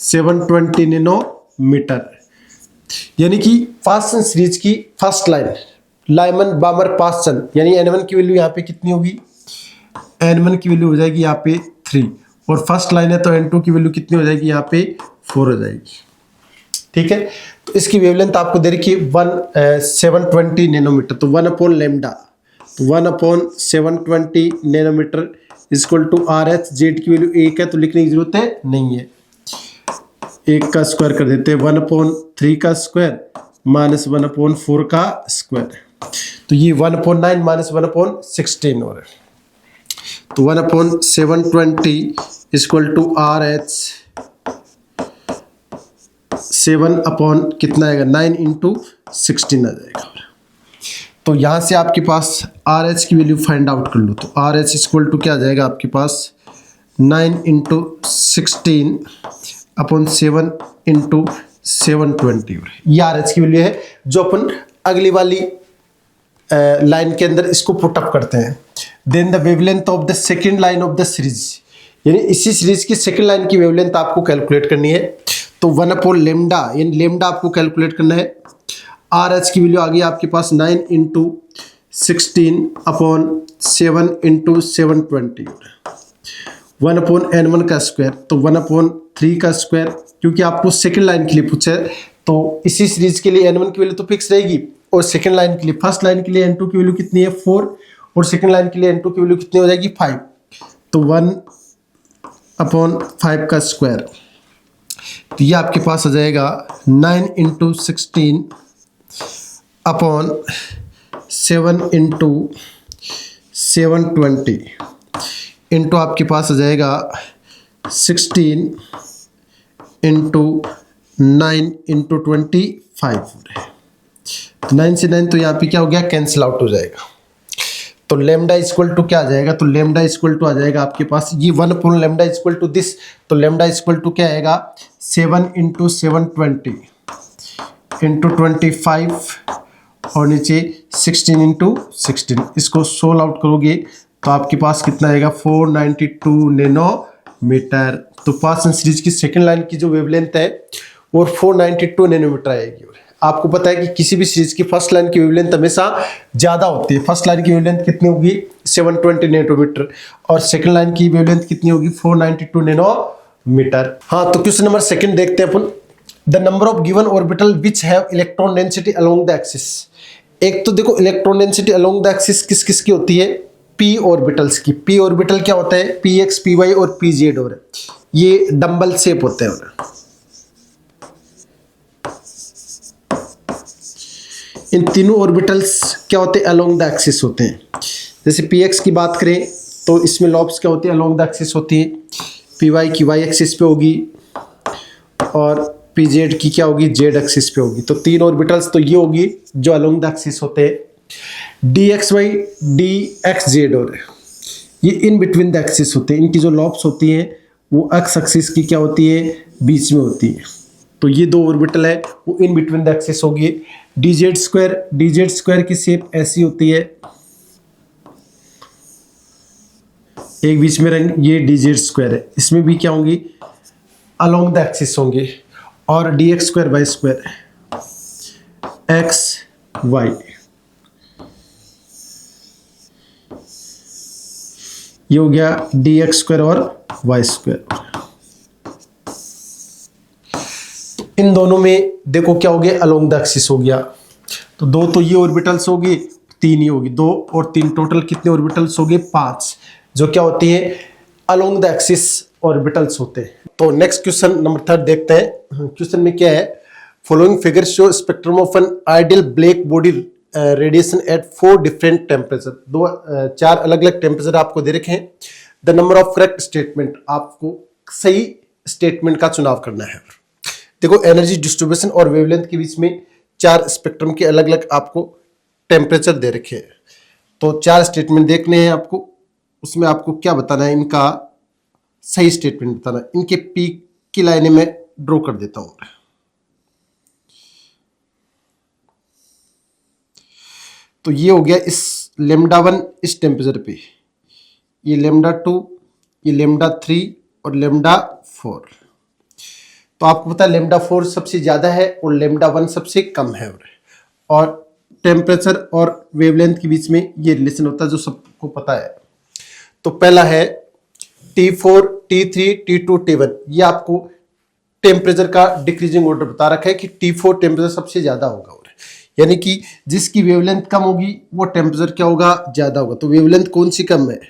720 नैनोमीटर, यानी कि पासन सीरीज की फर्स्ट लाइन लाइमन बामर पासन, यानी N1 की वैल्यू यहाँ पे कितनी होगी? N1 की वैल्यू हो जाएगी यहाँ पे 3, और फर्स्ट लाइन है तो N2 की वैल्यू कितनी हो जाएगी? यहाँ पे 4 हो जाएगी, ठीक है। तो इसकी वेवलेंथ आपको दे रखी है 720 नैनोमीटर, तो 1 लेमडा, तो 1/720 nanometre equal to RH। Z की वैल्यू 1 है तो लिखने की जरूरत है नहीं है, 1 का स्क्वायर कर देते हैं, 1/3 का स्क्वायर माइनस 1/4 का स्क्वायर, तो ये 1/9 माइनस 1/16 हो रहा है। तो 1/720 इक्वल टू RH 7 कितना आएगा? 9 × 16 आ जाएगा। तो यहाँ से आपके पास RH की वैल्यू फाइंड आउट कर लो, तो RH इक्वल टू क्या आ जाएगा आपके पास? 9 × 16 अपॉन 7 × 720। ये RH की वैल्यू है जो अपन अगली वाली लाइन के अंदर इसको पुटअप करते हैं। Then the wavelength of the second line of the series, यानी इसी सीरीज की सेकेंड लाइन की वेवलेंथ आपको कैलकुलेट करनी है। तो 1 लेमडा, यानी लेमडा आपको कैलकुलेट करना है। RH की वैल्यू आ गई आपके पास 9 × 16 अपॉन 7 × 720, 1/N1 का स्क्वायर, तो 1/3 का स्क्वायर, क्योंकि आपको सेकेंड लाइन के लिए पूछा है तो इसी सीरीज के लिए N1 की वैल्यू तो फिक्स रहेगी, और सेकेंड लाइन के लिए, फर्स्ट लाइन के लिए N2 की वैल्यू कितनी है? 4, और सेकेंड लाइन के लिए N2 की वैल्यू कितनी हो जाएगी? 5, तो 1/5 का स्क्वायर, तो ये आपके पास आ जाएगा 9 × 16 अपॉन 7 × 720 इंटू आपके पास आ जाएगा 16 × 9 × 25। 9 से 9 तो यहाँ पे क्या हो गया? कैंसिल आउट हो जाएगा। तो लेमडा इक्वल टू क्या आ जाएगा? तो लेमडा इक्वल टू आ जाएगा आपके पास ये 1 लेमडा इक्वल टू दिस, तो लेमडा इक्वल टू क्या आएगा? 7 × 720 × 25 और नीचे 16 × 16। इसको सोल्व आउट करोगे तो आपके पास कितना आएगा? 492 नैनोमीटर। तो पासन सीरीज की सेकेंड लाइन की जो वेवलेंथ है वो 492 नैनोमीटर आएगी। आपको पता है कि किसी भी सीरीज की फर्स्ट लाइन की वेवलेंथ हमेशा ज़्यादा होती है। फर्स्ट लाइन की वेवलेंथ कितनी होगी? 720 नैनोमीटर, और सेकंड लाइन की वेवलेंथ कितनी होगी 492 नैनोमीटर। हाँ, तो क्वेश्चन नंबर सेकंड देखते हैं अपन। The number of given orbital which have electron density along the axis. एक तो देखो electron density along the axis किस किस की होती है, पी ऑर्बिटल्स की। पी ऑर्बिटल क्या होता है, पी एक्स, पी वाई और पी जेड, और ये डंबल शेप होते हैं। इन तीनों ऑर्बिटल्स क्या होते हैं, अलोंग द एक्सिस होते हैं। जैसे पी एक्स की बात करें तो इसमें लॉब्स क्या होती है, अलोंग द एक्सिस होती है। पी वाई की वाई एक्सिस पे होगी, और पी जेड की क्या होगी, जेड एक्सिस पे होगी। तो तीन ऑर्बिटल्स तो ये होगी जो अलोंग द एक्सिस होते हैं। D x y, d x z, और ये इन बिटवीन द एक्सिस होते हैं। इनकी जो लॉब्स होती हैं वो एक्स एक्सिस की क्या होती है, बीच में होती है। तो ये दो ऑर्बिटल है वो इन बिटवीन द एक्सिस होगी। डी जेड स्क्वायर की शेप ऐसी होती है, एक बीच में रंग, ये डी जेड स्क्वायर है, इसमें भी क्या होंगी, अलोंग द एक्सिस होंगे। और d x square y square, x y, ये हो गया डी एक्स स्क्वायर और वाई स्क्वायर। इन दोनों में देखो क्या हो गया, अलोंग द एक्सिस हो गया। तो दो तो ये ऑर्बिटल्स होगी, तीन ही होगी, दो और तीन टोटल कितने ऑर्बिटल्स हो गए, 5, जो क्या होती है अलोंग द एक्सिस ऑर्बिटल्स होते हैं। तो नेक्स्ट क्वेश्चन नंबर 3 देखते हैं। क्वेश्चन में क्या है, following figure show spectrum of an ideal black body radiation at 4 different temperature. 4 अलग अलग टेम्परेचर आपको दे रखे हैं। The number of correct statement, आपको सही स्टेटमेंट का चुनाव करना है। देखो एनर्जी डिस्ट्रीब्यूशन और वेवलेंथ के बीच में 4 स्पेक्ट्रम के अलग अलग आपको टेम्परेचर दे रखे हैं। तो 4 स्टेटमेंट देखने हैं आपको, उसमें आपको क्या बताना है, इनका सही स्टेटमेंट बताना है। इनके पीक की लाइनें मैं ड्रॉ कर देता हूं। तो ये हो गया इस λ1 इस टेम्परेचर पे, ये λ2, ये λ3 और λ4। तो आपको पता है λ4 सबसे ज्यादा है और λ1 सबसे कम है। और टेम्परेचर और वेवलेंथ के बीच में ये रिलेशन होता है जो सबको पता है। तो पहला है T4, T3, T2, T1। ये आपको टेम्परेचर का डिक्रीजिंग ऑर्डर बता रखा है कि T4 टेम्परेचर सबसे ज्यादा होगा, और यानी कि जिसकी वेवलेंथ कम होगी वो टेम्परेचर क्या होगा, ज्यादा होगा। तो वेवलेंथ कौन सी कम है,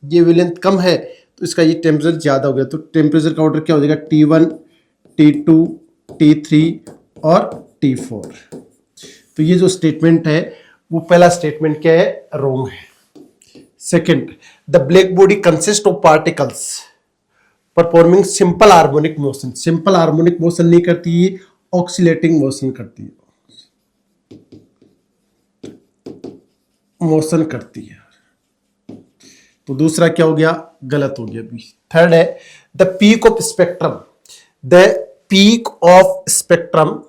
ये वेवलेंथ कम है तो इसका ये टेम्परेचर ज्यादा हो गया। तो टेम्परेचर का ऑर्डर क्या हो जाएगा, T1, T2, T3 और T4। तो ये जो स्टेटमेंट है वो पहला स्टेटमेंट क्या है, रॉन्ग है। Second, the black body consist of particles performing simple harmonic motion. Simple harmonic motion नहीं करती, ये ऑक्सीलेटिंग मोशन करती है, मोशन करती है। तो दूसरा क्या हो गया, गलत हो गया भी। थर्ड है the peak of spectrum, the peak of spectrum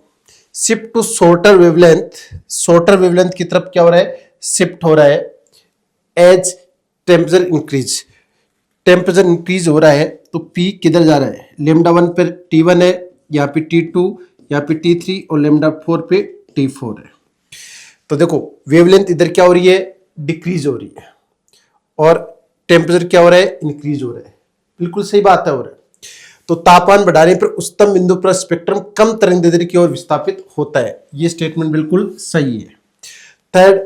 shift to shorter wavelength. Shorter wavelength की तरफ क्या हो रहा है, शिफ्ट हो रहा है as temperature increase. Temperature increase हो रहा है तो पी किधर जा रहा है, λ1 पर T1 है, यहाँ पे T2, यहाँ पे T3 और λ4 पे T4 है। तो देखो वेवलेंथ इधर क्या हो रही है, डिक्रीज हो रही है, और टेम्परेचर क्या हो रहा है, इंक्रीज हो रहा है। बिल्कुल सही बात है। और तो तापमान बढ़ाने पर उच्चतम बिंदु पर स्पेक्ट्रम कम तरंगदैर्ध्य की ओर विस्थापित होता है। ये स्टेटमेंट बिल्कुल सही है। थर्ड,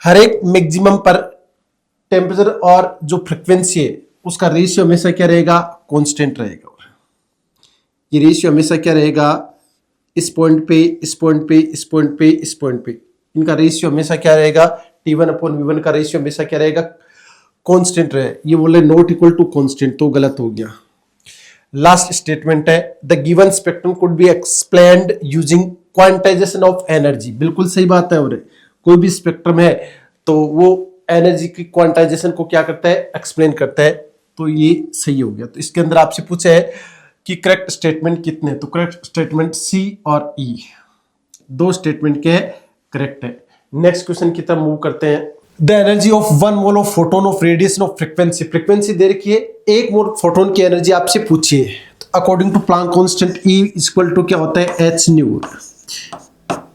हर एक मैक्सिमम पर टेम्परेचर और जो फ्रिक्वेंसी है उसका रेशियो हमेशा क्या रहेगा, कांस्टेंट रहेगा। ये रेशियो हमेशा क्या रहेगा, इस पॉइंट पे, इस पॉइंट पे, इस पॉइंट पे, इस पॉइंट पे, इनका रेशियो हमेशा क्या रहेगा, T1/V1 का रेशियो हमेशा क्या रहेगा, कांस्टेंट रहे। ये बोले नॉट इक्वल टू कांस्टेंट, तो गलत हो गया। लास्ट स्टेटमेंट है the given spectrum could be explained using quantization of energy. बिल्कुल सही बात है। और कोई भी स्पेक्ट्रम है तो वो एनर्जी की क्वांटाइजेशन को क्या करता है, एक्सप्लेन करता है। तो ये सही हो गया। तो इसके अंदर आपसे पूछा है कि करेक्ट स्टेटमेंट कितने, तो करेक्ट स्टेटमेंट सी और ई, दो स्टेटमेंट के करेक्ट है। नेक्स्ट क्वेश्चन की तरफ मूव करते हैं। The energy of 1 mole of photon of radiation of frequency. Frequency दे रखी है, 1 मोल फोटोन की एनर्जी आपसे पूछिए। तो according to Planck constant E equal to क्या होता है, h न्यू।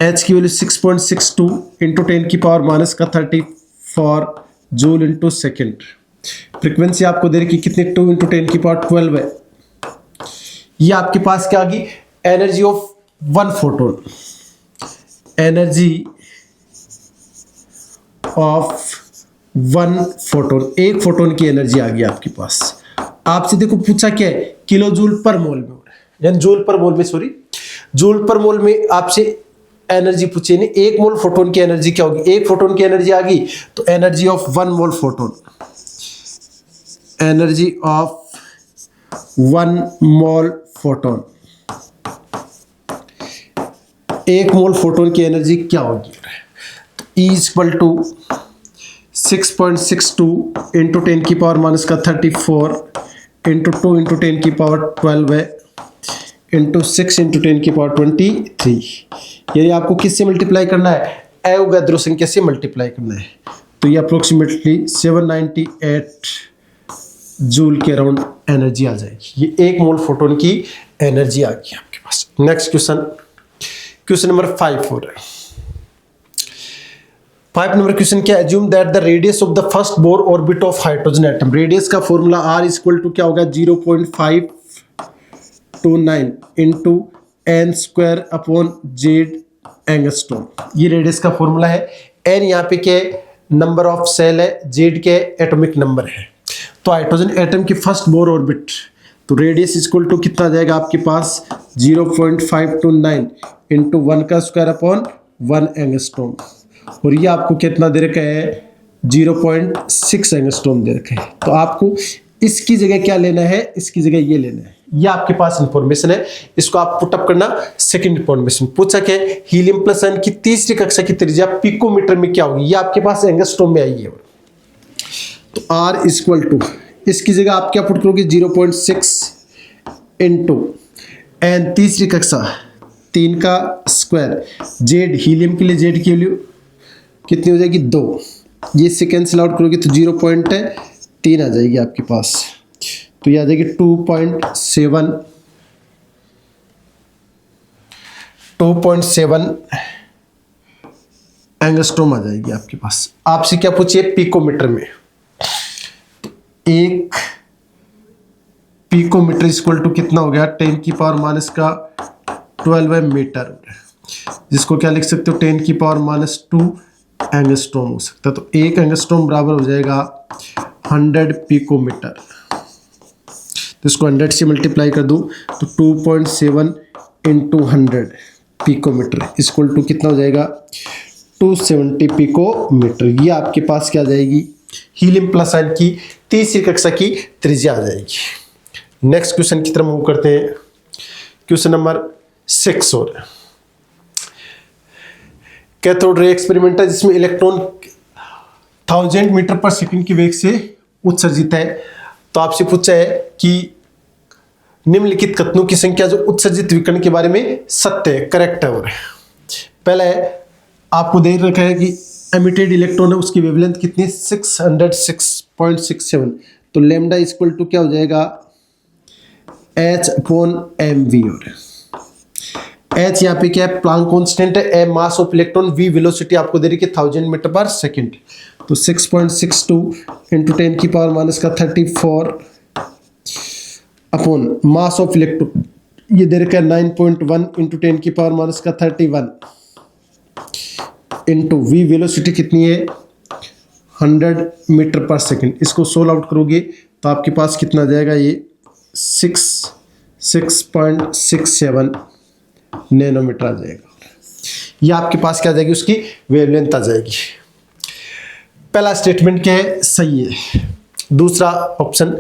h की वैल्यू 6.62 × 10⁻³ 34 जूल इंटू सेकेंड। फ्रीक्वेंसी आपको दे रखी कितनी 2 × 10⁻12 है। ये आपके पास क्या आ गई energy of 1 photon, energy of 1 photon, एक फोटोन की एनर्जी आ गई आपके पास। आपसे देखो पूछा क्या है किलो जूल पर मोल में, यानी जूल पर मोल में, सॉरी जूल पर मोल में आपसे एनर्जी पूछी नहीं, 1 मोल फोटोन की एनर्जी क्या होगी, 1 फोटोन की एनर्जी आ गई तो energy of 1 mole photon, energy of 1 mole photon, 1 mole photon की एनर्जी क्या होगी, E = 6.62 इंटू 10⁻⁻34 इंटू 2 × 10⁻12 है इंटू 6 × 10⁻23। यानी आपको किससे मल्टीप्लाई करना है, एवोगैड्रो संख्या से मल्टीप्लाई करना है। तो ये अप्रोक्सीमेटली 798 जूल के अराउंड एनर्जी आ जाएगी। ये 1 मोल फोटोन की एनर्जी आ गई आपके पास। नेक्स्ट क्वेश्चन नंबर 5 हो रहा है। 5 नंबर क्वेश्चन क्या, assume that the radius of the first Bohr orbit of hydrogen atom, radius का फॉर्मूला R = क्या होगा 0.529 इंटू n² एंगस्ट्रॉम। ये रेडियस का फॉर्मूला है। n यहाँ पे क्या नंबर ऑफ सेल है, z के एटॉमिक नंबर है। तो हाइड्रोजन एटम की फर्स्ट बोर ऑर्बिट, तो रेडियस = कितना आ जाएगा आपके पास 0.529 इंटू 1² एंगस्ट्रॉम, और ये आपको कितना दे रखा है 0.6 एंगस्ट्रॉम दे रखा है। तो आपको इसकी जगह क्या लेना है, इसकी जगह ये लेना है। ये आपके पास इंफॉर्मेशन है, इसको आप पुटअप करना। सेकंड इंफॉर्मेशन पूछा क्या, हीलियम प्लस n की तीसरी कक्षा की त्रिज्या पिकोमीटर में क्या होगी, ये आपके पास एंगस्ट्रॉम में आई है। तो R = इसकी जगह आप क्या पुट करोगे 0.6 इंटू n तीसरी कक्षा 3 का स्क्वायर, जेड हीलियम के लिए जेड की वैल्यू कितनी हो जाएगी 2, ये से कैंसिल आउट करोगे तो 0.3 आ जाएगी आपके पास। तो ये आ जाएगी 2.7 एंगस्ट्रॉम आ जाएगी आपके पास। आपसे क्या पूछिए पिकोमीटर में, एक पिकोमीटर = कितना हो गया 10⁻⁻12 मीटर, जिसको क्या लिख सकते हो 10⁻⁻2 एंगस्ट्रॉम हो सकता है। तो 1 एंगस्ट्रॉम बराबर हो जाएगा 100 पिकोमीटर। तो इसको 100 से मल्टीप्लाई कर दूं तो 2.7 इंटू 100 पिकोमीटर = कितना हो जाएगा 270 पिकोमीटर। ये आपके पास क्या आ जाएगी हीलियम प्लस n की तीसरी कक्षा की त्रिज्या आ जाएगी। नेक्स्ट क्वेश्चन की तरफ मूव करते हैं। क्वेश्चन नंबर 6 और कैथोड रे एक्सपेरिमेंट है, जिसमें इलेक्ट्रॉन 1000 मीटर पर सेकंड की वेग से उत्सर्जित है। तो आपसे पूछा है कि निम्नलिखित कथनों की संख्या जो उत्सर्जित विकिरण के बारे में सत्य है, करेक्ट है। और पहले आपको देख रखा है कि एमिटेड इलेक्ट्रॉन है, उसकी वेवलेंथ कितनी 606.67। तो लैम्डा = क्या हो जाएगा H/mv। और H यहाँ पे क्या है प्लांक कांस्टेंट है, M mass of electron, V velocity आपको दे रही है 1000 मीटर पर सेकंड। तो 6.62 into 10⁻⁻34 upon mass of electron ये दे रखा है 9.1 इंटू 10⁻31 इंटू V वेलोसिटी कितनी है 100 मीटर पर सेकंड। इसको सोल्व आउट करोगे तो आपके पास कितना आ जाएगा ये 6.67 नैनोमीटर आ जाएगा। ये आपके पास क्या आ जाएगी उसकी वेवलेंथ आ जाएगी। पहला स्टेटमेंट क्या है सही है। दूसरा ऑप्शन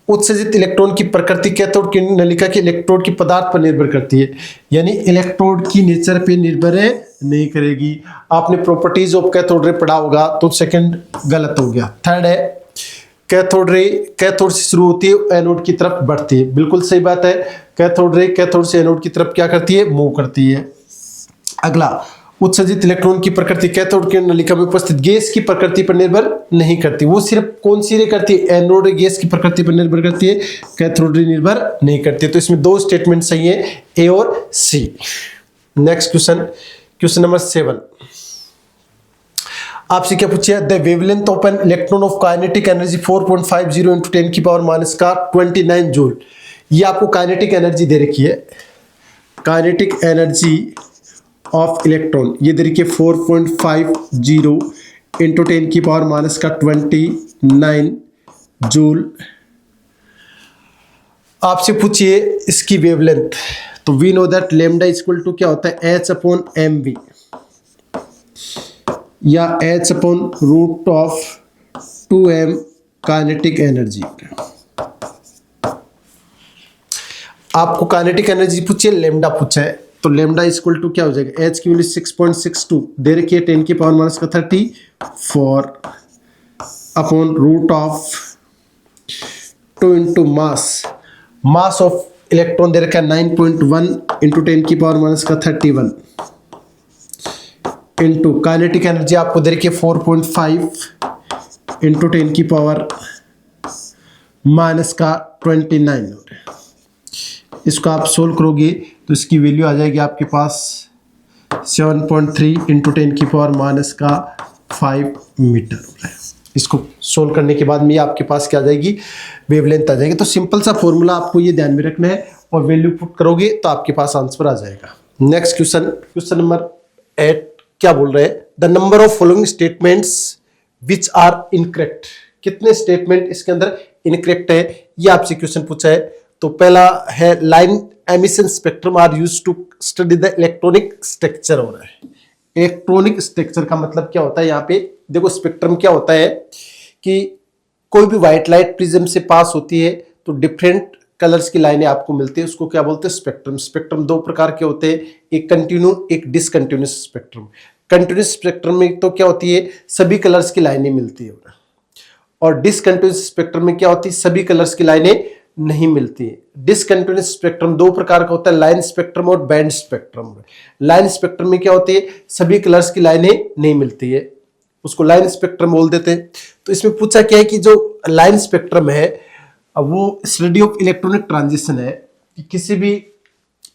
उत्सर्जित इलेक्ट्रॉन की प्रकृति कैथोड की नलिका के इलेक्ट्रोड की पदार्थ पर निर्भर करती है, यानी इलेक्ट्रोड की नेचर पे निर्भर नहीं करेगी। आपने प्रॉपर्टीज ऑफ कैथोड रे पढ़ा होगा तो सेकंड गलत हो गया। थर्ड है कैथोड रे कैथोड से शुरू होती है एनोड की तरफ बढ़ती है, बिल्कुल सही बात है। कैथोड रे कैथोड से एनोड की तरफ क्या करती है मूव करती है। अगला उत्सर्जित इलेक्ट्रॉन की प्रकृति कैथोड की नलिका में उपस्थित गैस की प्रकृति पर निर्भर नहीं करती, वो सिर्फ कौन सी रे करती है एनोड रे गैस की प्रकृति पर निर्भर करती है, कैथोड रे निर्भर नहीं करती है। तो इसमें दो स्टेटमेंट सही है ए और C. Next question, question number 7। आपसे क्या पूछिए, the wavelength of an electron of kinetic energy 4.50 into 10 की पावर माइनस का 29 जूल। ये आपको काइनेटिक एनर्जी दे रखी है, काइनेटिक एनर्जी ऑफ इलेक्ट्रॉन ये दे रखी है 4.50 इंटू 10 की पावर माइनस का 29 जूल। आपसे पूछिए इसकी वेवलेंथ, तो we know that lambda equal to क्या होता है h अपॉन एम वी या h upon root of 2m kinetic energy. आपको काइनेटिक एनर्जी पूछिए, लेमडा पूछा है, तो लेमडा इक्वल टू क्या हो जाएगा, h की वैल्यू 6.62 दे रखी है 10 की पावर माइनस का 34 upon root of 2 into mass of electron दे रखा है 9.1 इंटू 10 की पावर माइनस का 31 इंटू काइनेटिक एनर्जी आपको दे रखी है 4.5 इंटू 10 की पावर माइनस का 29। इसको आप सोल्व करोगे तो इसकी वैल्यू आ जाएगी आपके पास 7.3 इंटू 10 की पावर माइनस का 5 मीटर। इसको सोल्व करने के बाद में आपके पास क्या आ जाएगी, वेवलेंथ आ जाएगी। तो सिंपल सा फॉर्मूला आपको ये ध्यान में रखना है और वैल्यू पुट करोगे तो आपके पास आंसर आ जाएगा। नेक्स्ट क्वेश्चन नंबर 8 क्या बोल रहे हैं, the number of following statements which are incorrect. कितने स्टेटमेंट इसके अंदर इनकरेक्ट है, ये आपसे क्वेश्चन पूछा है। तो पहला है line emission spectrum are used to study the electronic structure हो रहा है। इलेक्ट्रॉनिक स्ट्रक्चर का मतलब क्या होता है, यहाँ पे देखो स्पेक्ट्रम क्या होता है कि कोई भी व्हाइट लाइट प्रिज्म से पास होती है तो डिफरेंट कलर्स की लाइनें आपको मिलती है, उसको क्या बोलते हैं, स्पेक्ट्रम। स्पेक्ट्रम दो प्रकार के होते हैं, एक कंटिन्यू एक डिसकंटिन्यूस स्पेक्ट्रम। कंटिन्यूस स्पेक्ट्रम में तो क्या होती है, सभी कलर्स की लाइनें मिलती है, और डिसकंटिन्यूस स्पेक्ट्रम में क्या होती है, सभी कलर्स की लाइनें नहीं मिलती है। डिसकंटिन्यूस स्पेक्ट्रम दो प्रकार का होता है, लाइन स्पेक्ट्रम और बैंड स्पेक्ट्रम। लाइन स्पेक्ट्रम में क्या होती है, सभी कलर्स की लाइनें नहीं मिलती है, उसको लाइन स्पेक्ट्रम बोल देते हैं। तो इसमें पूछा क्या है कि जो लाइन स्पेक्ट्रम है वो स्टडी ऑफ इलेक्ट्रॉनिक ट्रांजिशन है कि किसी भी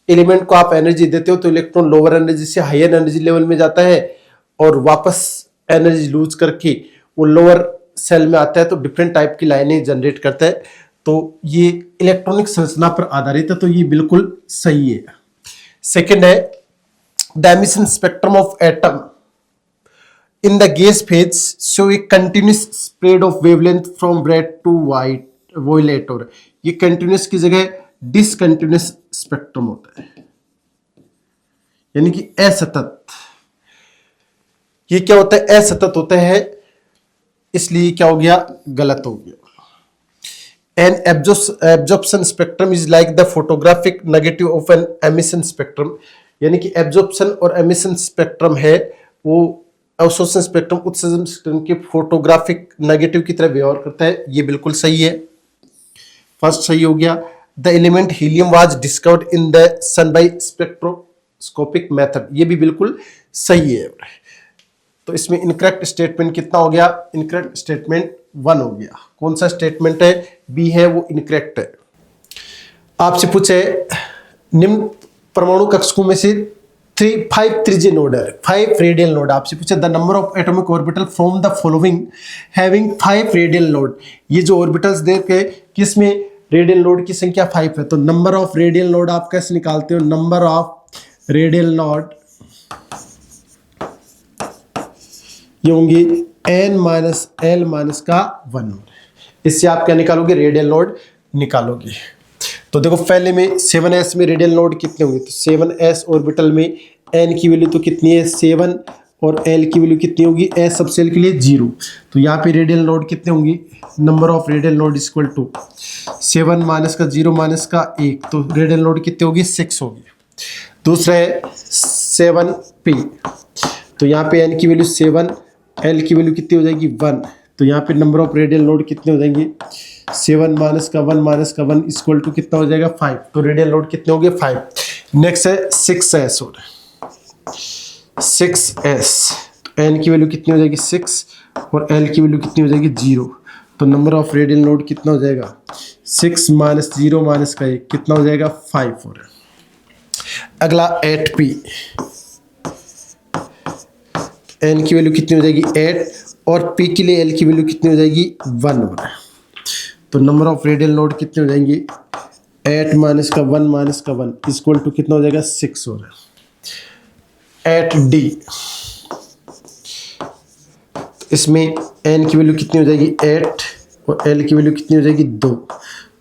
एलिमेंट को आप एनर्जी देते हो तो इलेक्ट्रॉन लोअर एनर्जी से हायर एनर्जी लेवल में जाता है और वापस एनर्जी लूज करके वो लोअर सेल में आता है, तो डिफरेंट टाइप की लाइनें जनरेट करता है। तो ये इलेक्ट्रॉनिक संरचना पर आधारित है, तो ये बिल्कुल सही है। सेकेंड है the emission spectrum of atom in the gas phase show a continuous spread of wavelength from red to violet। और ये continuous की जगह discontinuous स्पेक्ट्रम होता है, यानी कि असतत। ये क्या होता है, असतत होता है, इसलिए क्या हो गया, गलत हो गया। An absorption spectrum is like the photographic negative of an emission spectrum। यानी कि absorption और emission spectrum है वो अवशोषण स्पेक्ट्रम उत्सर्जन स्पेक्ट्रम के फोटोग्राफिक नेगेटिव की तरह व्यवहार करता है, ये बिल्कुल सही है। फर्स्ट सही हो गया। The element helium was discovered in the sun by spectroscopic method, ये भी बिल्कुल सही है। तो इसमें इनकरेक्ट स्टेटमेंट कितना हो गया, इनकरेक्ट स्टेटमेंट 1 हो गया। कौन सा स्टेटमेंट है, बी है, वो इनकरेक्ट है। आपसे पूछे निम्न परमाणु कक्षकों में से 5 त्रिज्यीय नोड है, 5 रेडियल नोड। आपसे पूछा the number of atomic orbital from the following having 5 radial node. ये जो ऑर्बिटल्स देख के किसमें रेडियल नोड की संख्या 5 है, तो नंबर ऑफ रेडियल नोड आप कैसे निकालते हो, नंबर ऑफ रेडियल नोड ये होंगे n माइनस l माइनस का 1। इससे आप क्या निकालोगे, रेडियल नोड निकालोगे। तो देखो पहले में 7s में रेडियल नोड कितने होंगे, तो 7s ऑर्बिटल में n की वैल्यू तो कितनी है 7 और l की वैल्यू कितनी होगी, s सब सेल के लिए 0। तो यहाँ पे रेडियल नोड कितने होंगे, number of radial node equal to 7 minus का 0 माइनस का 1, तो रेडियल नोड कितने होगी, 6 होगी। दूसरा है 7p, तो यहाँ पे n की वैल्यू 7, l की वैल्यू कितनी हो जाएगी 1, तो यहाँ पे नंबर ऑफ रेडियल नोड कितने हो जाएंगे, 7 माइनस का 1 माइनस का 1 इक्वल टू कितना हो जाएगा 5, तो रेडियल नोड कितने हो गए 5। नेक्स्ट है 6s और 6s, तो n की वैल्यू कितनी हो जाएगी 6 और l की वैल्यू कितनी हो जाएगी 0, तो नंबर ऑफ रेडियल नोड कितना हो जाएगा 6 माइनस 0 माइनस का 1 कितना हो जाएगा 5 और। अगला 8p, एन की वैल्यू कितनी हो जाएगी 8 और पी के लिए एल की वैल्यू कितनी हो जाएगी 1 हो रहा है। तो नंबर ऑफ रेडियल नोड कितने हो जाएंगी 8 माइनस का 1 इक्वल टू कितना हो जाएगा 6 हो रहा है। एट डी इसमें एन की वैल्यू कितनी हो जाएगी 8 और एल की वैल्यू कितनी हो जाएगी 2।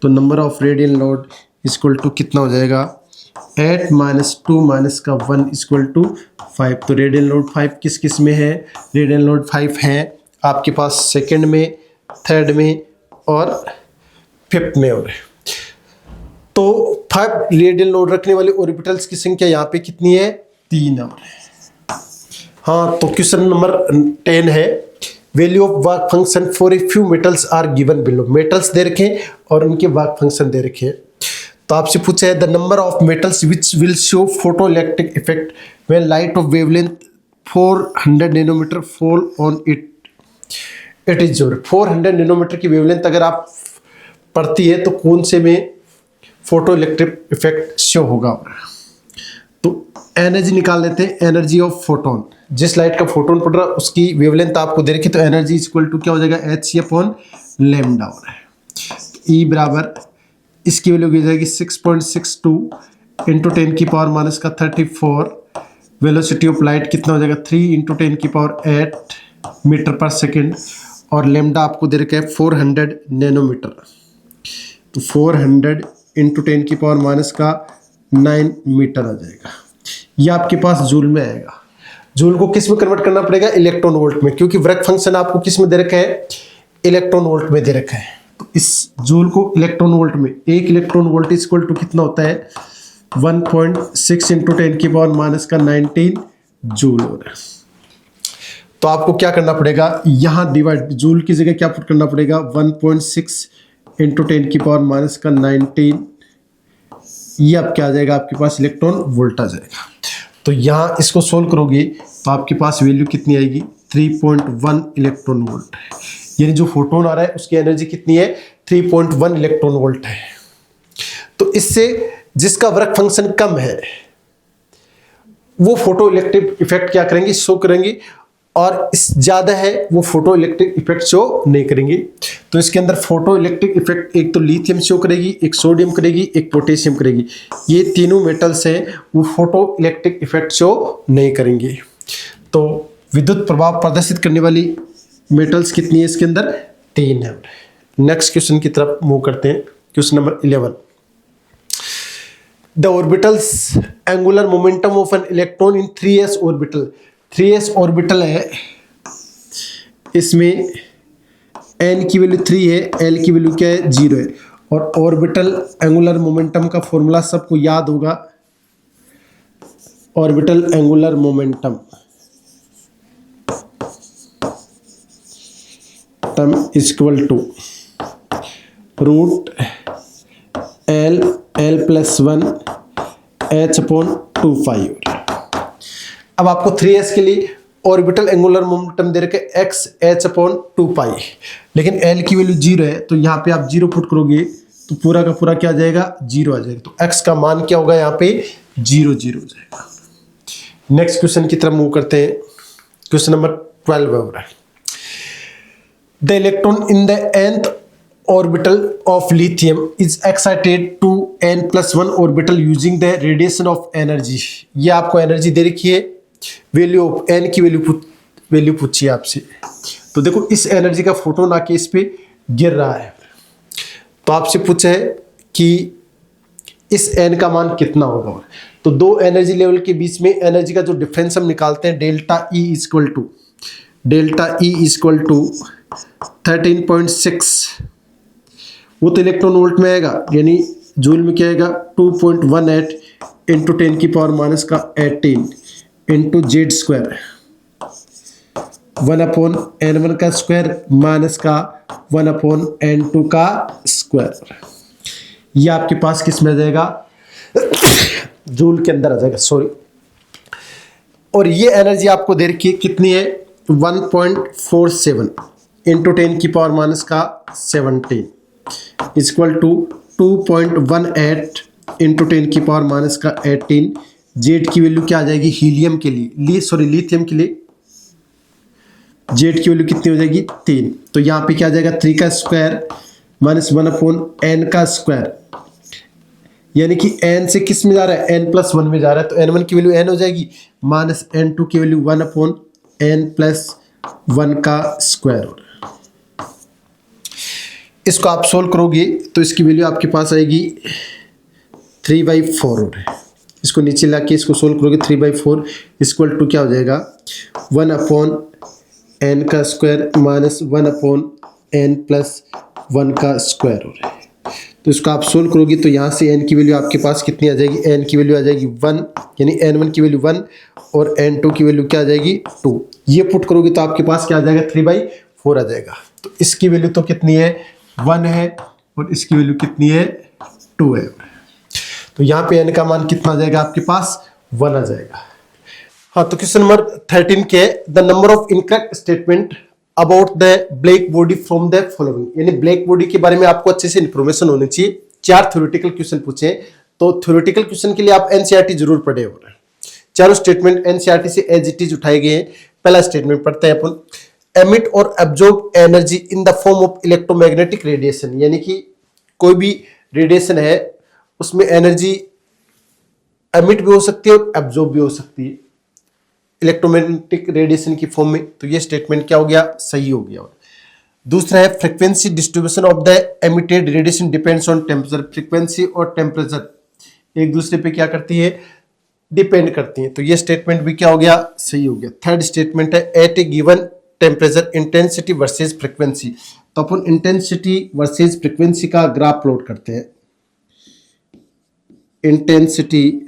तो number of radial node equal to कितना हो जाएगा 8 माइनस 2 माइनस का 1 इक्वल टू 5। तो रेडियल नोड 5 किस किस में है, रेडियल नोड 5 है आपके पास सेकंड में, थर्ड में और फिफ्थ में। और तो 5 रेडियल नोड रखने वाले ऑर्बिटल्स की संख्या यहाँ पे कितनी है 3 और हाँ। तो क्वेश्चन नंबर 10 है value of work function for a few metals are given below. Metals दे रखे हैं और उनके वर्क फंक्शन दे रखे हैं। तो आपसे पूछा है the number of metals which will show photoelectric effect when light of wavelength 400 nanometer fall on it is जोर। 400 नैनोमीटर की वेवलेंथ अगर आप पड़ती है तो कौन से में फोटो इलेक्ट्रिक इफेक्ट शो होगा। तो एनर्जी निकाल लेते हैं, एनर्जी ऑफ फोटोन। जिस लाइट का फोटोन पड़ रहा है उसकी वेवलेंथ आपको दे रखी, तो एनर्जी इक्वल टू क्या हो जाएगा एच अपॉन लैम्डा हो रहा है। ई बराबर इसकी वैल्यू हो जाएगी 6.62 इंटू 10 की पावर माइनस का 34। वेलोसिटी ऑफ लाइट कितना हो जाएगा 3 इंटू 10 की पावर 8 मीटर पर सेकेंड और लैम्डा आपको दे रखा है 400 नैनोमीटर। तो 400 इंटू 10 की पावर माइनस का 9 मीटर आ जाएगा। ये आपके पास जूल में आएगा। जूल को किस में कन्वर्ट करना पड़ेगा इलेक्ट्रॉन वोल्ट में, क्योंकि वर्क फंक्शन आपको किस में दे रखा है इलेक्ट्रॉन वोल्ट में दे रखा है। तो इस जूल को इलेक्ट्रॉन वोल्ट में, एक इलेक्ट्रॉन वोल्ट इक्वल टू कितना होता है 1.6 इंटू 10 की पावर माइनस का 19 जूल हो रहा है। तो आपको क्या करना पड़ेगा यहाँ डिवाइड, जूल की जगह क्या पुट करना पड़ेगा 1.6 इंटू 10 की पावर माइनस का 19। ये अब क्या आ जाएगा आपके पास इलेक्ट्रॉन वोल्ट आ जाएगा। तो यहाँ इसको सोल्व करोगे तो आपके पास वैल्यू कितनी आएगी 3.1 इलेक्ट्रॉन वोल्ट है। यानी जो फोटोन आ रहा है उसकी एनर्जी कितनी है 3.1 इलेक्ट्रॉन वोल्ट है। तो इससे जिसका वर्क फंक्शन कम है वो फोटो इलेक्ट्रिक इफेक्ट क्या करेंगे शो करेंगे, और इस ज़्यादा है वो फोटो इलेक्ट्रिक इफेक्ट शो नहीं करेंगे। तो इसके अंदर फोटो इलेक्ट्रिक इफेक्ट एक तो लिथियम शो करेगी, एक सोडियम करेगी, एक पोटेशियम करेगी। ये तीनों मेटल्स हैं वो फोटो इलेक्ट्रिक इफेक्ट शो नहीं करेंगे। तो विद्युत प्रभाव प्रदर्शित करने वाली मेटल्स कितनी है इसके अंदर 3 है। नेक्स्ट क्वेश्चन की तरफ मूव करते हैं। Question number 11 the orbitals angular momentum of an electron in 3s orbital. 3s orbital है, इसमें n की वैल्यू 3 है, l की वैल्यू क्या है 0 है। और ऑर्बिटल एंगुलर मोमेंटम का फॉर्मूला सबको याद होगा, orbital angular momentum term equal to root l plus 1 h upon 2 pi. अब आपको 3s के लिए ऑर्बिटल एंगुलर मोमेंटम दे रखे x h अपॉन 2 पाई, लेकिन l की वैल्यू 0 है। तो यहाँ पे आप 0 पुट करोगे तो पूरा का पूरा क्या आ जाएगा 0 आ जाएगा। तो x का मान क्या होगा यहाँ पे 0 0 हो जाएगा। नेक्स्ट क्वेश्चन की तरफ मूव करते हैं। क्वेश्चन नंबर 12 हो रहा है the electron in the nth orbital of lithium is excited to n+1 orbital using the radiation of energy। ये आपको एनर्जी दे रखी है, वैल्यू ऑफ n की वैल्यू पूछी है आपसे। तो देखो इस एनर्जी का फोटोन आके इस पे गिर रहा है। तो आपसे पूछा है कि इस n का मान कितना होगा। तो दो एनर्जी लेवल के बीच में एनर्जी का जो डिफरेंस हम निकालते हैं डेल्टा E इक्वल टू 13.6, वो तो इलेक्ट्रॉन वोल्ट में आएगा, यानी जूल में क्या आएगा 2.18 इंटू 10 की पावर माइनस का 18 into Z square 1 upon n1 का स्क्वायर माइनस का 1 अपॉन n2 का स्क्वायर। ये आपके पास किस में आ जाएगा जूल के अंदर आ जाएगा, सॉरी। और ये एनर्जी आपको दे रखी है कितनी है 1.47 इंटू 10 की पावर माइनस का 17 इक्वल टू 2.18 इंटू 10 की पावर माइनस का 18। जेड की वैल्यू क्या आ जाएगी हीलियम के लिए, लिथियम के लिए जेड की वैल्यू कितनी हो जाएगी 3। तो यहाँ पे क्या आ जाएगा 3 का स्क्वायर माइनस 1/n का स्क्वायर, यानी कि n से किस में जा रहा है n+1 में जा रहा है, तो n1 की वैल्यू n हो जाएगी माइनस n2 की वैल्यू 1/n+1 का स्क्वायर हो रहा है। इसको आप सोल्व करोगे तो इसकी वैल्यू आपके पास आएगी 3/4 हो रहा है। इसको नीचे ला के इसको सोल्व करोगे 3/4 इक्वल टू क्या हो जाएगा 1/n का स्क्वायर माइनस 1/n+1 का स्क्वायर हो रहा है। तो इसको आप सोल्व करोगे तो यहाँ से n की वैल्यू आपके पास कितनी आ जाएगी, n की वैल्यू आ जाएगी 1, यानी n1 की वैल्यू 1 और n2 की वैल्यू क्या आ जाएगी 2। ये पुट करोगे तो आपके पास क्या आ जाएगा 3/4 आ जाएगा। तो इसकी वैल्यू तो कितनी है 1 है और इसकी वैल्यू कितनी है 2 है। तो यहाँ पे n का मान कितना आ जाएगा आपके पास 1 आ जाएगा। हाँ, तो क्वेश्चन नंबर 13 के the number of incorrect statement about the black body from the following, यानी ब्लैक बॉडी के बारे में आपको अच्छे से इंफॉर्मेशन होनी चाहिए। 4 थ्योरेटिकल क्वेश्चन पूछे, तो थ्योरेटिकल क्वेश्चन के लिए आप एनसीईआरटी जरूर पढ़े हो। चारों स्टेटमेंट एनसीईआरटी से एज इट इज उठाए गए हैं। पहला स्टेटमेंट पढ़ते हैं अपन, एमिट और absorb energy in the form of electromagnetic radiation, यानी कि कोई भी रेडिएशन है उसमें एनर्जी एमिट भी हो सकती है और एब्जॉर्ब भी हो सकती है इलेक्ट्रोमैग्नेटिक रेडिएशन की फॉर्म में। तो ये स्टेटमेंट क्या हो गया, सही हो गया। दूसरा है frequency distribution of the emitted radiation depends on temperature, frequency और टेम्परेचर एक दूसरे पे क्या करती है, डिपेंड करती हैं। तो ये स्टेटमेंट भी क्या हो गया, सही हो गया। थर्ड स्टेटमेंट है at a given temperature intensity versus frequency, तो अपन इंटेंसिटी वर्सेस फ्रीक्वेंसी का ग्राफ प्लॉट करते हैं। इंटेंसिटी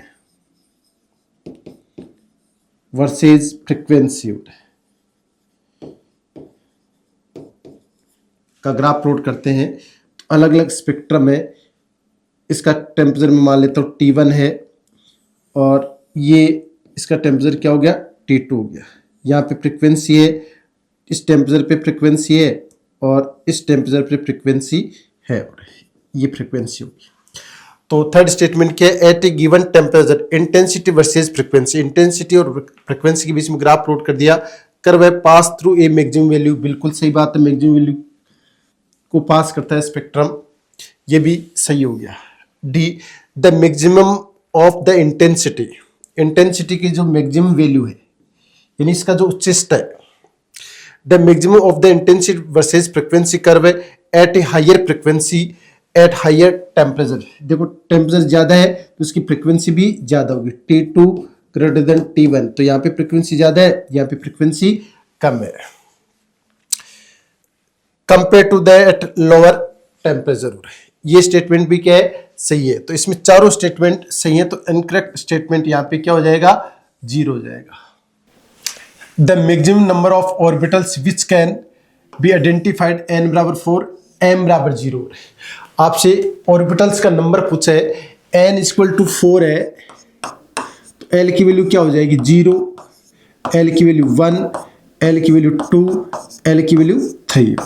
वर्सेस फ्रीक्वेंसी का ग्राफ प्लॉट करते हैं। तो अलग अलग स्पेक्ट्रम है, इसका टेम्परेचर में मान लेता हूँ T1 है और ये इसका टेम्परेचर क्या हो गया T2 हो गया। यहाँ पे फ्रीक्वेंसी है, इस टेम्परेचर पे फ्रीक्वेंसी है और इस टेम्परेचर पे फ्रीक्वेंसी है और ये फ्रीक्वेंसी होगी। तो थर्ड स्टेटमेंट क्या है, at a given temperature intensity versus frequency, intensity और फ्रीक्वेंसी के बीच में ग्राफ प्लॉट कर दिया। कर्व है pass through a maximum value, बिल्कुल सही बात है, मैक्सिमम वैल्यू को पास करता है स्पेक्ट्रम, ये भी सही हो गया। D the maximum of the intensity, intensity की जो मैक्सिमम वैल्यू है यानी इसका जो उच्चतम है, the maximum of the intensity versus frequency curve है at a higher frequency at higher temperature. देखो टेम्परेचर ज्यादा है तो उसकी फ्रीक्वेंसी भी ज्यादा होगी, T2 ग्रेटर देन T1, तो यहाँ पे फ्रीक्वेंसी ज्यादा है, यहाँ पे फ्रीक्वेंसी कम है compare to the at lower temperature. ये स्टेटमेंट भी क्या है, सही है। तो इसमें चारों स्टेटमेंट सही है, तो इनकरेक्ट स्टेटमेंट यहाँ पे क्या हो जाएगा, 0 हो जाएगा। The maximum number of orbitals which can be identified n बराबर 4 m बराबर 0। आपसे ऑर्बिटल्स का नंबर पूछा है, n इक्वल टू 4 है तो l की वैल्यू क्या हो जाएगी 0, l की वैल्यू 1, l की वैल्यू 2, l की वैल्यू 3।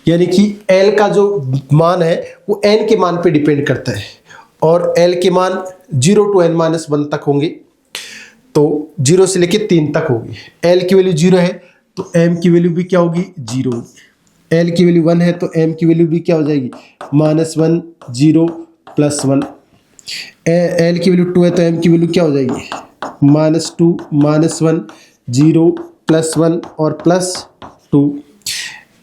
यानी कि l का जो मान है वो n के मान पे डिपेंड करता है और l के मान 0 to n-1 तक होंगे, तो 0 से लेके 3 तक होगी। l की वैल्यू 0 है तो m की वैल्यू भी क्या होगी 0 होगी, l की वैल्यू 1 है तो m की वैल्यू भी क्या हो जाएगी -1, 0, +1। l की वैल्यू 2 है तो m की वैल्यू क्या हो जाएगी -2, -1, 0, +1 और +2।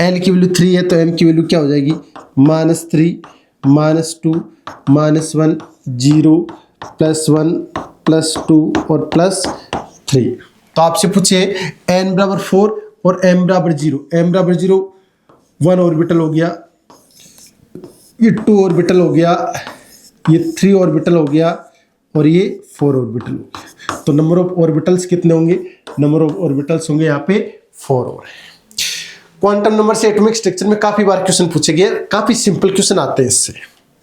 l की वैल्यू 3 है तो m की वैल्यू क्या हो जाएगी -3, -2, -1, 0, +1, +2 और +3। तो आपसे पूछे n बराबर 4 और m बराबर 0, m बराबर 0 1 ऑर्बिटल हो गया, ये 2 ऑर्बिटल हो गया, ये 3 ऑर्बिटल हो गया और ये 4 ऑर्बिटल हो गया। तो नंबर ऑफ ऑर्बिटल्स कितने होंगे, नंबर ऑफ ऑर्बिटल्स होंगे यहाँ पे 4 और क्वांटम नंबर से एटॉमिक स्ट्रक्चर में काफी बार क्वेश्चन पूछे गए, काफी सिंपल क्वेश्चन आते हैं इससे।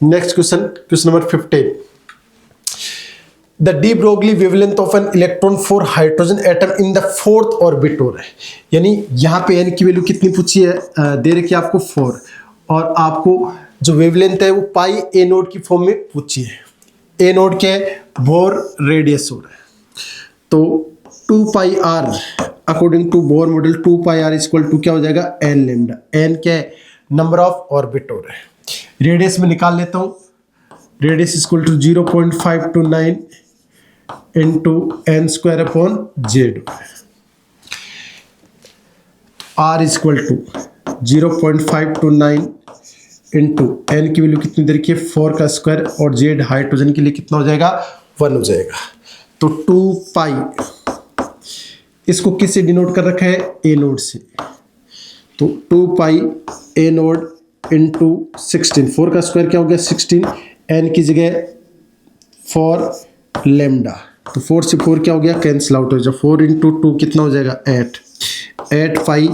Next question, question number 15, the de Broglie wavelength of an electron for hydrogen atom in the 4th orbit हो रहा है, यानी यहाँ पे n की वैल्यू कितनी पूछी है, दे रखी है आपको 4 और आपको जो वेवलेंथ है वो पाई a नोड की फॉर्म में पूछी है। a नोड क्या है, बोर रेडियस हो रहा है, तो 2 pi r according to Bohr model 2 pi are equal to क्या हो जाएगा एन लेमडा। एन क्या है, नंबर ऑफ ऑर्बिट हो रहा है। रेडियस में निकाल लेता हूँ, radius equal to 0.529 into N square upon Z. R equal to 0.529 into N की वैल्यू कितनी दे रखी है 4 का स्क्वायर, और जेड हाइड्रोजन के लिए कितना हो जाएगा 1 हो जाएगा। तो 2 पाई, इसको किससे डिनोट कर रखा है, ए नोड से, तो 2 पाई ए नोड इंटू 16, 4 का स्क्वायर क्या हो गया 16, एन की जगह 4 लेमडा, तो 4 से 4 क्या हो गया कैंसिल आउट हो जाएगा, 4 इंटू 2 कितना हो जाएगा 8 पाई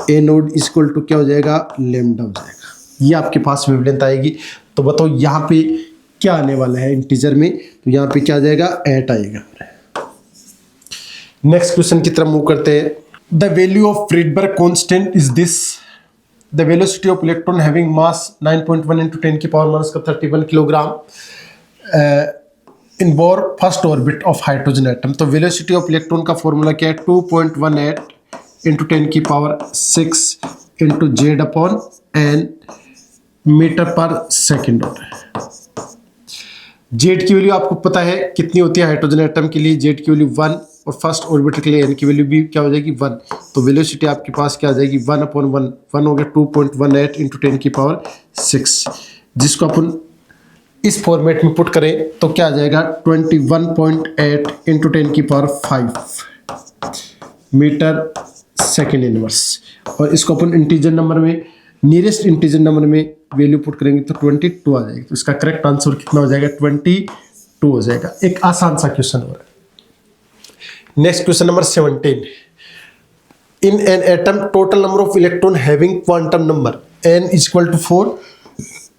ए नोड इक्वल टू क्या हो जाएगा लेमडा हो जाएगा। ये आपके पास वेवलेंथ आएगी। तो बताओ यहाँ पे क्या आने वाला है इंटीजर में, तो यहाँ पे क्या आ जाएगा 8 आएगा। नेक्स्ट क्वेश्चन की तरफ मूव करते हैं। The value of Rydberg constant is this, the velocity of electron having mass 9.1 into 10 की पावर माइनस का 31 kilogram in Bohr first orbit of hydrogen atom. तो वेलोसिटी ऑफ इलेक्ट्रॉन का फॉर्मूला क्या है 2.18 into 10 की power 6 into Z upon N meter पर सेकेंड होता है। जेड की वैल्यू आपको पता है कितनी होती है हाइड्रोजन एटम के लिए, जेड की वैल्यू 1, और फर्स्ट ऑर्बिटल के लिए एन की वैल्यू भी क्या हो जाएगी 1। तो वेलोसिटी आपके पास क्या आ जाएगी 1 अपॉन 1, 1 हो गया 2.18 इंटू 10 की पावर 6, जिसको अपन इस फॉर्मेट में पुट करें तो क्या आ जाएगा 21.8 इंटू 10 की पावर 5 मीटर सेकेंड इनवर्स। और इसको अपन इंटीजर नंबर में, नियरेस्ट इंटीजर नंबर में वैल्यू पुट करेंगे तो 22 आ जाएगी। तो इसका करेक्ट आंसर कितना हो जाएगा 22 हो जाएगा। एक आसान सा क्वेश्चन हो रहा है। Next question number 17, in an atom total number of electron having quantum number n equal to 4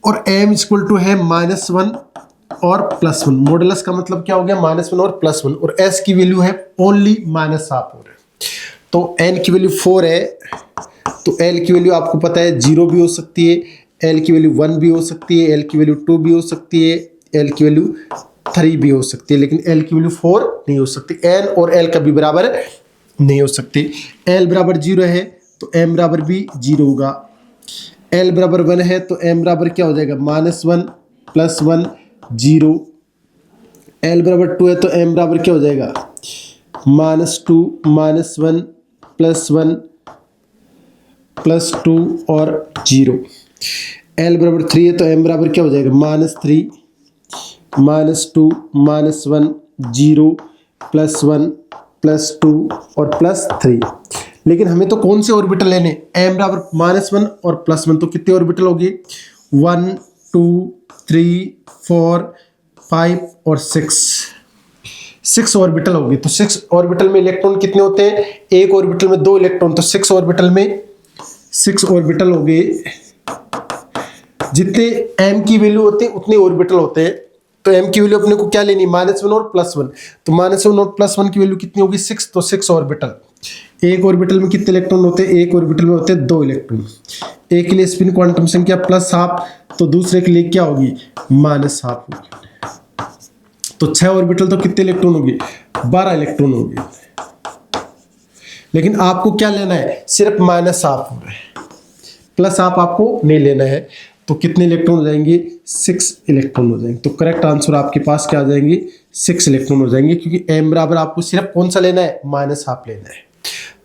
और m इक्वल टू है -1 और +1। मॉडुलस का मतलब क्या हो गया -1 और +1, और s की वैल्यू है ओनली -1/2 हो रहा है। तो n की वैल्यू 4 है, तो l की वैल्यू आपको पता है 0 भी हो सकती है, l की वैल्यू 1 भी हो सकती है, l की वैल्यू 2 भी हो सकती है, l की वैल्यू 3 भी हो सकती है, लेकिन l की वैल्यू 4 नहीं हो सकती। n और l कभी बराबर नहीं हो सकती। l बराबर 0 है तो m बराबर भी 0 होगा, l बराबर 1 है तो m बराबर क्या हो जाएगा -1 +1 0, l बराबर 2 है तो m बराबर क्या हो जाएगा -2 -1 +1 +2 और 0। l बराबर 3 है तो m बराबर क्या हो जाएगा -3 -2 -1 0 +1 +2 और +3। लेकिन हमें तो कौन से ऑर्बिटल लेने, m बराबर -1 और +1, तो कितने ऑर्बिटल होगी 1 2 3 4 5 और 6 ऑर्बिटल होगी। तो 6 ऑर्बिटल में इलेक्ट्रॉन कितने होते हैं, एक ऑर्बिटल में 2 इलेक्ट्रॉन, तो 6 ऑर्बिटल में 6 ऑर्बिटल हो गए। जितने m की वैल्यू होती है उतने ऑर्बिटल होते हैं। तो m की वैल्यू अपने को क्या लेनी -1 और +1, तो -1 और +1 की वैल्यू कितनी होगी 6, तो 6 ऑर्बिटल। एक ऑर्बिटल में कितने इलेक्ट्रॉन होते हैं, एक ऑर्बिटल में होते हैं 2 इलेक्ट्रॉन। एक के लिए स्पिन क्वांटम संख्या +12, तो दूसरे के लिए क्या होगी -12 होगी। तो 6 ऑर्बिटल तो कितने इलेक्ट्रॉन होगी 12 इलेक्ट्रॉन होगी। लेकिन आपको क्या लेना है, सिर्फ -12 हो रहा है, +12 आपको नहीं लेना है। तो कितने इलेक्ट्रॉन हो जाएंगे 6 इलेक्ट्रॉन हो जाएंगे। तो करेक्ट आंसर आपके पास क्या आ जाएंगे 6 इलेक्ट्रॉन हो जाएंगे, क्योंकि m बराबर आपको सिर्फ कौन सा लेना है -12 लेना है।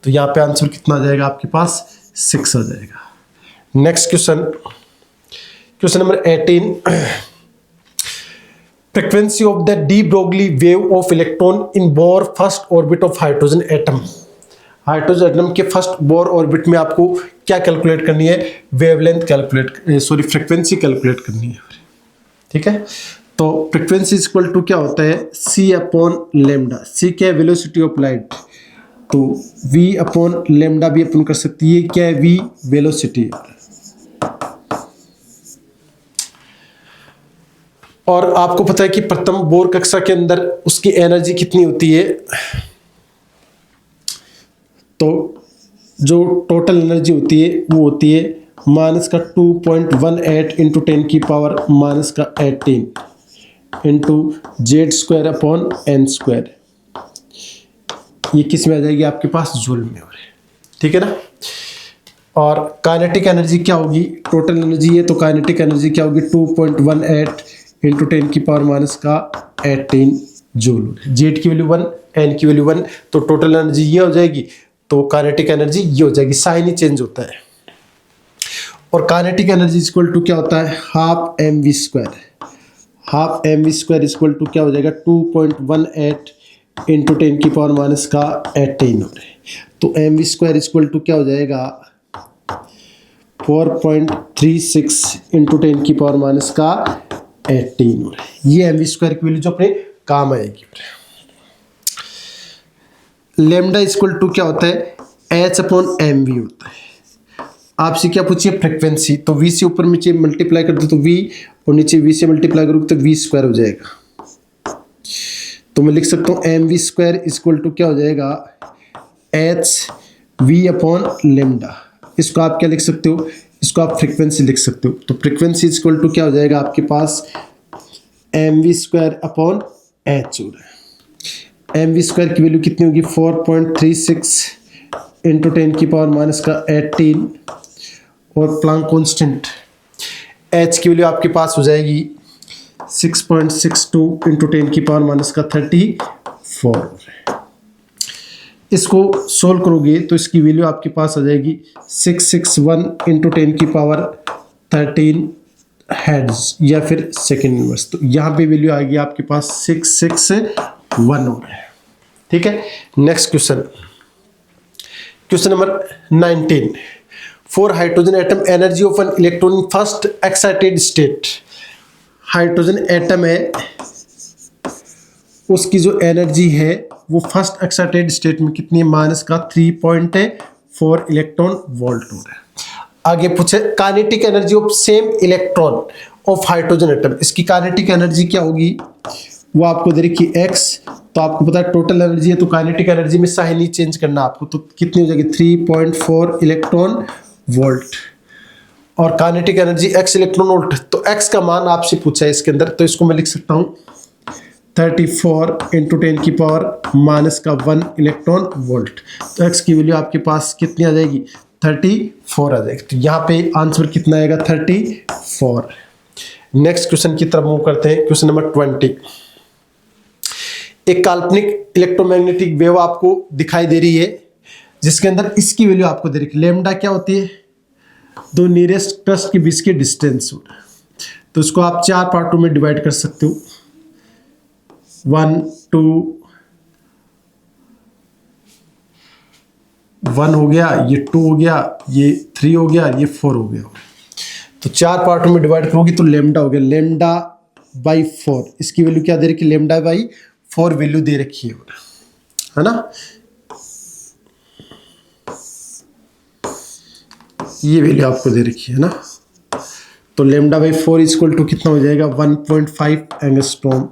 तो यहाँ पे आंसर कितना आ जाएगा आपके पास 6 आ जाएगा। Next question, question number 18, frequency of the de Broglie wave of electron in Bohr first orbit of hydrogen atom. Hydrogen atom के फर्स्ट बोर ऑर्बिट में आपको क्या कैलकुलेट करनी है, wavelength calculate, sorry frequency calculate करनी है। ठीक है, तो फ्रीक्वेंसी इक्वल टू क्या होता है c अपॉन लेमडा। c क्या है वेलोसिटी ऑफ लाइट, तो v अपॉन लेमडा भी अपन कर सकती है, क्या है v वेलोसिटी। और आपको पता है कि प्रथम बोर कक्षा के अंदर उसकी एनर्जी कितनी होती है, तो जो टोटल एनर्जी होती है वो होती है -2.18 इंटू 10 की power -18 into Z square upon N square. ये किस में आ जाएगी आपके पास, जूल में हो रहा है, ठीक है ना। और काइनेटिक एनर्जी क्या होगी, टोटल एनर्जी है तो काइनेटिक एनर्जी क्या होगी 2.18 इंटू 10 की पावर माइनस का 18 जूल। जेड की वैल्यू 1, एन की वैल्यू 1, तो टोटल एनर्जी ये हो जाएगी, तो काइनेटिक एनर्जी ये हो जाएगी, साइन ही चेंज होता है। और काइनेटिक एनर्जी इक्वल टू क्या होता है, half M V square. Half M V square equal to क्या हो जाएगा 2.18 इंटू 10 की पावर माइनस का 18 हो रहा है। तो M V square equal to क्या हो जाएगा 4.36 इंटू 10 की पावर माइनस का 18 हो रहा है। ये एम वी स्क्वायर की वैल्यू जो अपने काम आएगी। लेमडा इक्वल टू क्या होता है, एच अपॉन एम वी होता है। आपसे क्या पूछिए फ्रिक्वेंसी, तो वी से ऊपर नीचे मल्टीप्लाई कर दो तो वी, और नीचे वी से मल्टीप्लाई करोगे तो वी स्क्वायर हो जाएगा। तो मैं लिख सकता हूँ M V square equal to क्या हो जाएगा एच वी अपॉन लेमडा। इसको आप क्या लिख सकते हो, इसको आप फ्रिक्वेंसी लिख सकते हो। तो फ्रिक्वेंसी इक्वल टू क्या हो जाएगा आपके पास M V square upon H हो रहा है। एम वी स्क्वायर की वैल्यू कितनी होगी 4.36 इंटू 10 की पावर माइनस का 18, और प्लांक कांस्टेंट एच की वैल्यू आपके पास हो जाएगी 6.62 इंटू 10 की पावर माइनस का 34। इसको सोल्व करोगे तो इसकी वैल्यू आपके पास आ जाएगी 661 इंटू 10 की पावर 13 हेड्स या फिर सेकेंड इनवर्स। तो यहाँ पे वैल्यू आएगी आपके पास 661 हो रहा है, ठीक है। Next question, question number 19, for hydrogen atom energy of an electron in first excited state. Hydrogen atom है, उसकी जो एनर्जी है वो फर्स्ट एक्साइटेड स्टेट में कितनी है, माइनस का 3.4 इलेक्ट्रॉन वोल्ट हो रहा है। आगे पूछे kinetic energy of same electron of hydrogen atom. इसकी काइनेटिक एनर्जी क्या होगी वो आपको दे रखी x, तो आपको पता है टोटल एनर्जी है तो काइनेटिक एनर्जी में साइन ही चेंज करना आपको, तो कितनी हो जाएगी 3.4 इलेक्ट्रॉन वोल्ट। और kinetic energy x electron volt, तो x का मान आपसे पूछा है इसके अंदर, तो इसको मैं लिख सकता हूँ 34 इंटू 10 की पावर माइनस का 1 इलेक्ट्रॉन वोल्ट। तो x की वैल्यू आपके पास कितनी आ जाएगी 34 आ जाएगी। तो यहाँ पे आंसर कितना आएगा 34। नेक्स्ट क्वेश्चन की तरफ मूव करते हैं, क्वेश्चन नंबर 20। एक काल्पनिक इलेक्ट्रोमैग्नेटिक वेव आपको दिखाई दे रही है जिसके अंदर इसकी वैल्यू आपको दे रही है। लेमडा क्या होती है, दो नियरेस्ट क्लस्टर के बीच के डिस्टेंस। तो इसको आप 4 पार्टों में डिवाइड कर सकते हो, 1 हो गया, ये 2 हो गया, ये 3 हो गया, ये 4 हो गया। तो 4 पार्टों में डिवाइड करोगी तो लेमडा हो गया, लेमडा बाई 4। इसकी वैल्यू क्या दे रखी है, लेमडा बाई 4 वैल्यू दे रखी है ना। ये वैल्यू आपको दे रखी है ना। तो लेमडा बाई 4 इक्वल टू कितना हो जाएगा 1.5 एंगस्ट्रॉम,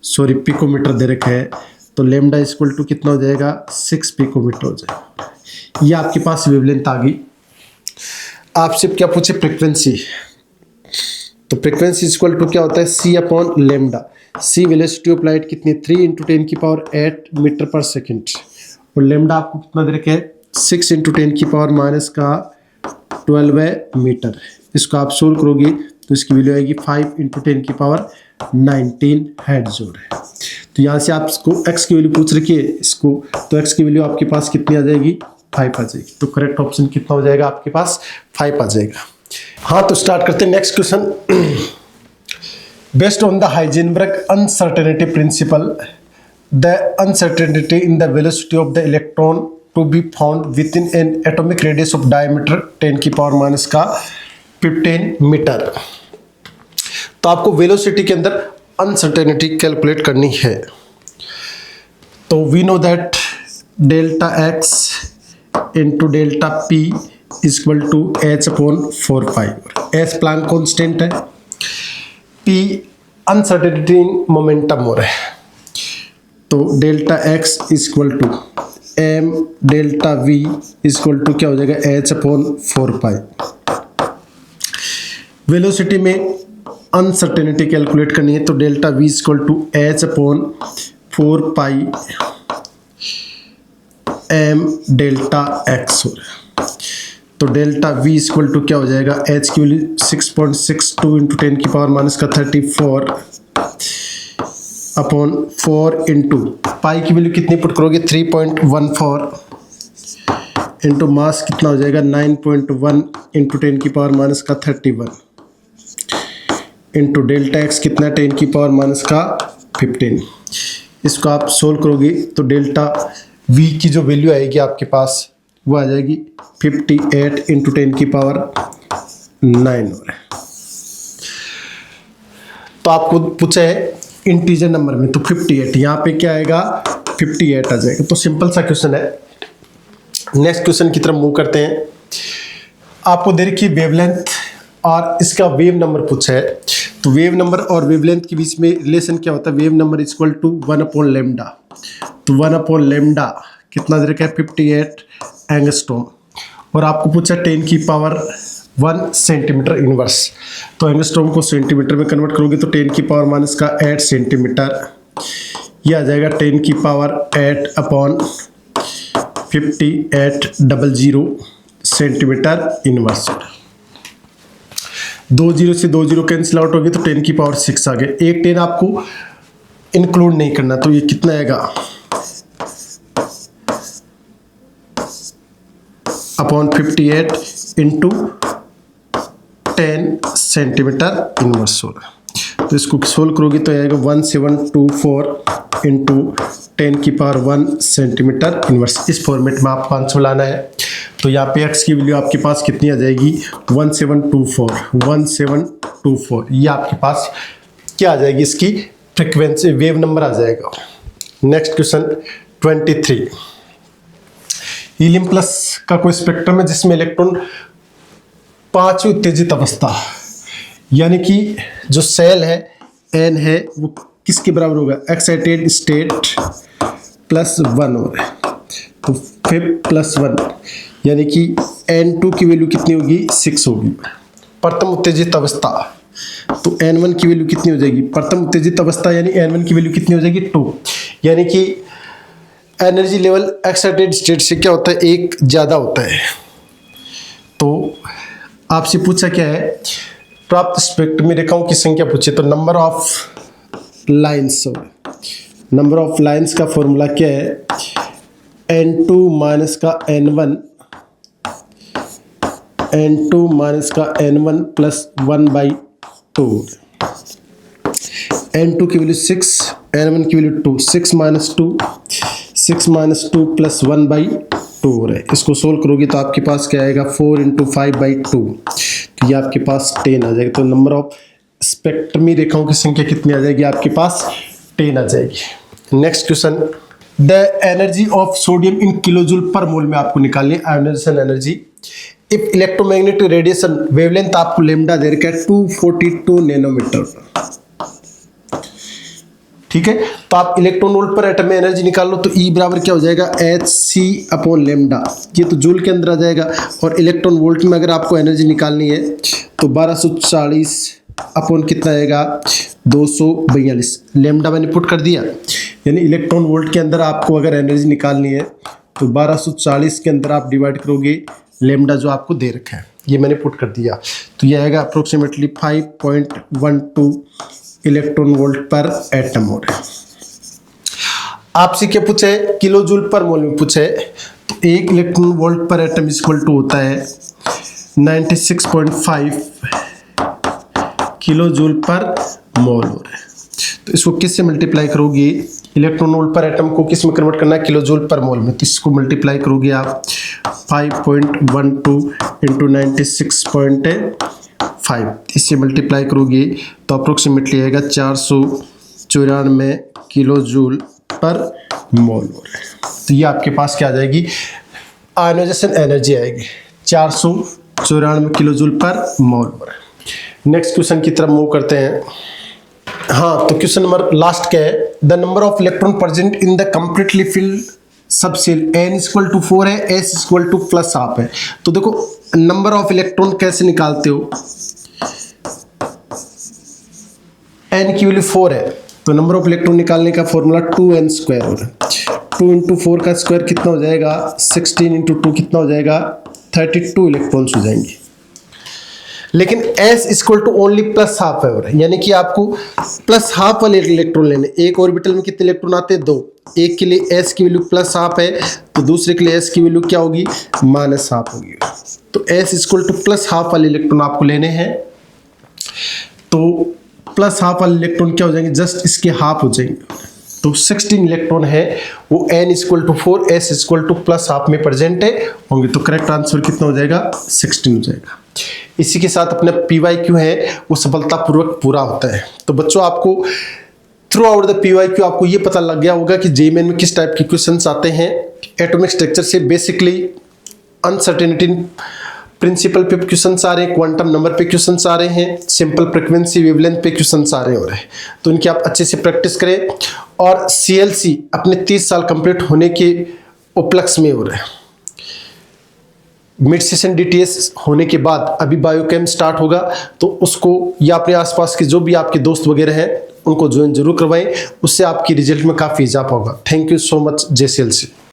सॉरी पिकोमीटर दे रखा है। तो लेमडा इक्वल टू कितना हो जाएगा 6 पिकोमीटर हो जाएगा। ये आपके पास वेवलेंथ आ गई। आपसे क्या पूछे फ्रीक्वेंसी, तो फ्रीक्वेंसी इक्वल टू क्या होता है c upon lambda. c velocity of light कितनी 3 इंटू 10 की पावर 8 मीटर पर सेकेंड, और लेमडा आपको कितना दे रखा है 6 इंटू 10 की पावर माइनस का 12 मीटर। इसको आप सोल्व करोगे तो इसकी वैल्यू आएगी 5 इंटू 10 की पावर 19 हेड्स हो रहा है। तो यहाँ से आपको x की वैल्यू पूछ रखी है इसको, तो x की वैल्यू आपके पास कितनी आ जाएगी 5 आ जाएगी। तो करेक्ट ऑप्शन कितना हो जाएगा आपके पास 5 आ जाएगा। हाँ, तो स्टार्ट करते हैं next question. Based on the Heisenberg uncertainty principle, the uncertainty in the velocity of the electron to be found within an atomic radius of diameter 10 की पावर माइनस का 15 मीटर। तो आपको वेलोसिटी के अंदर अनसर्टेनिटी कैलकुलेट करनी है। तो we know that delta x into delta p equal to h upon 4π। h Planck constant है, p अनसर्टेनिटी इन मोमेंटम हो रहा है। तो delta x equal to m delta v equal to क्या हो जाएगा h अपॉन 4π। वेलोसिटी में अनसर्टेनिटी कैलकुलेट करनी है, तो delta v equal to h upon 4π M delta X हो रहा है। तो डेल्टा वी इक्वल टू क्या हो जाएगा, एच की वैल्यू 6.62 इंटू 10 की पावर माइनस का 34 अपॉन 4 इंटू पाई की वैल्यू कितनी पुट करोगे 3.14 इंटू मास कितना हो जाएगा 9.1 इंटू 10 की पावर माइनस का 31 इंटू डेल्टा एक्स कितना 10 की पावर माइनस का 15। इसको आप सोल्व करोगे तो डेल्टा वी की जो वैल्यू आएगी आपके पास वो आ जाएगी 58 इंटू 10 की पावर 9 हो रहा है। तो आपको पूछा है इंटीजर नंबर में, तो 58 यहाँ पे क्या आएगा 58 आ जाएगा। तो सिंपल सा क्वेश्चन है। नेक्स्ट क्वेश्चन की तरफ मूव करते हैं। आपको दे रखी वेवलेंथ और इसका वेव नंबर पूछा है। तो वेव नंबर और वेवलेंथ के बीच में रिलेशन क्या होता है, वेव नंबर इक्वल टू 1/λ। तो 1/λ कितना दे रखा है 58 एंगस्ट्रॉम, और आपको पूछा 10 की पावर 1 सेंटीमीटर इनवर्स। तो एंगस्ट्रॉम को सेंटीमीटर में कन्वर्ट करोगे तो 10 की पावर माइनस का 8 सेंटीमीटर, यह आ जाएगा 10 की पावर 8 अपॉन 5800 सेंटीमीटर इनवर्स। 2 0 से 2 0 कैंसिल आउट होगी तो 10 की पावर 6 आ गए। एक 10 आपको इंक्लूड नहीं करना, तो ये कितना आएगा अपॉन 58 इंटू 10 सेंटीमीटर इनवर्स होगा। तो इसको सोल्व करोगे तो आएगा 1724 इंटू 10 की पावर 1 सेंटीमीटर इनवर्स। इस फॉर्मेट में आपको आंसर लाना है। तो यहाँ पे x की वैल्यू आपके पास कितनी आ जाएगी 1724 ये आपके पास क्या आ जाएगी, इसकी फ्रीक्वेंसी वेव नंबर आ जाएगा। Next question 23। हीलियम प्लस का कोई स्पेक्ट्रम है जिसमें इलेक्ट्रॉन 5वीं उत्तेजित अवस्था यानी कि जो सेल है n है वो किसके बराबर होगा, एक्साइटेड स्टेट +1 हो रहा है। तो 5+1 यानी कि n2 की वैल्यू कितनी होगी 6 होगी प्रथम उत्तेजित अवस्था। तो n1 की वैल्यू कितनी हो जाएगी, प्रथम उत्तेजित अवस्था यानी n1 की वैल्यू कितनी हो जाएगी 2। यानी कि एनर्जी लेवल एक्साइटेड स्टेट से क्या होता है, एक ज़्यादा होता है। तो आपसे पूछा क्या है, प्राप्त स्पेक्ट्रमी रेखाओं की संख्या पूछे तो number of lines, number of lines का फॉर्मूला क्या है n2 माइनस का n1 प्लस 1/2। n2 की वैल्यू 6, n1 की वैल्यू 2, 6 माइनस 2 प्लस 1/2 है। इसको सोल्व करोगे तो आपके पास क्या आएगा 4 × 5/2, तो ये आपके पास 10 आ जाएगा। तो नंबर ऑफ स्पेक्ट्रमी रेखाओं की संख्या कितनी आ जाएगी आपके पास 10 आ जाएगी। Next question, the energy of sodium in kilojoule per mole में आपको निकालनी है ionization energy if electromagnetic radiation wavelength आपको लेमडा दे रखा है 242 नैनोमीटर। ठीक है, तो आप इलेक्ट्रॉन वोल्ट पर एटम में एनर्जी निकाल लो तो E बराबर क्या हो जाएगा hc/λ, ये तो जूल के अंदर आ जाएगा। और इलेक्ट्रॉन वोल्ट में अगर आपको एनर्जी निकालनी है तो 1240 अपॉन कितना आएगा 242। लेमडा मैंने पुट कर दिया, यानी इलेक्ट्रॉन वोल्ट के अंदर आपको अगर एनर्जी निकालनी है तो 1240 के अंदर आप डिवाइड करोगे लेमडा जो आपको दे रखा है, ये मैंने पुट कर दिया। तो ये आएगा approximately 5.12 electron volt per atom हो रहा है। आपसे क्या पूछे, किलो जूल पर मोल में पूछे, तो 1 electron volt per atom equal to होता है 96.5 किलो जूल पर मोल हो रहा है। तो इसको किससे मल्टीप्लाई करोगे, इलेक्ट्रॉन वोल्ट पर एटम को किस में कन्वर्ट करना है किलो जूल पर मोल में, तो इसको मल्टीप्लाई करोगे आप 5.12 इंटू 96.5, इससे मल्टीप्लाई करोगे तो अप्रोक्सीमेटली आएगा 494 किलो जूल पर मोल हो रहा है। तो ये आपके पास क्या आ जाएगी, आयोनाइजेशन एनर्जी आएगी 494 किलो जूल पर मोल हो रहा है। नेक्स्ट क्वेश्चन की तरफ मूव करते हैं। हाँ, तो क्वेश्चन नंबर लास्ट क्या है, the number of electron present in the completely filled subshell n = 4 है, s = +12 है। तो देखो नंबर ऑफ इलेक्ट्रॉन कैसे निकालते हो, n की वैल्यू 4 है तो नंबर ऑफ इलेक्ट्रॉन निकालने का फॉर्मूला 2n² हो रहा है। 2 इंटू 4 का स्क्वायर कितना हो जाएगा, 16 इंटू 2 कितना हो जाएगा, 32 इलेक्ट्रॉन्स हो जाएंगे। लेकिन S equal to only plus half है, यानी कि आपको प्लस हाफ वाले इलेक्ट्रॉन लेने। एक ऑर्बिटल में कितने इलेक्ट्रॉन आते हैं, 2। एक के लिए S की वैल्यू प्लस हाफ है, तो दूसरे के लिए S की वैल्यू क्या होगी, माइनस हाफ होगी। तो S equal to plus half वाले इलेक्ट्रॉन आपको लेने हैं। तो प्लस हाफ वाले इलेक्ट्रॉन क्या हो जाएंगे, जस्ट इसके हाफ हो जाएंगे। तो 16 इलेक्ट्रॉन है वो n equal to 4, S equal to plus half में प्रेजेंट है होंगे। तो करेक्ट आंसर कितना हो जाएगा, 16 हो जाएगा। इसी के साथ अपना PYQ है वो सफलतापूर्वक पूरा होता है। तो बच्चों आपको थ्रू आउट द PYQ आपको ये पता लग गया होगा कि जेईई में किस टाइप के क्वेश्चंस आते हैं। एटॉमिक स्ट्रक्चर से बेसिकली अनसर्टेनिटी प्रिंसिपल पे क्वेश्चंस आ रहे हैं, क्वांटम नंबर पे क्वेश्चंस आ रहे हैं, सिंपल फ्रीक्वेंसी वेवलेंथ पे क्वेश्चंस आ रहे हो रहे हैं। तो इनकी आप अच्छे से प्रैक्टिस करें। और CLC अपने 30 साल कंप्लीट होने के उपलक्ष्य में हो रहे हैं। मिड सेशन DTS होने के बाद अभी बायोकेम स्टार्ट होगा, तो उसको या अपने आसपास के जो भी आपके दोस्त वगैरह हैं उनको ज्वाइन जरूर करवाएं, उससे आपकी रिजल्ट में काफ़ी इजाफा होगा। Thank you so much. जय CLC।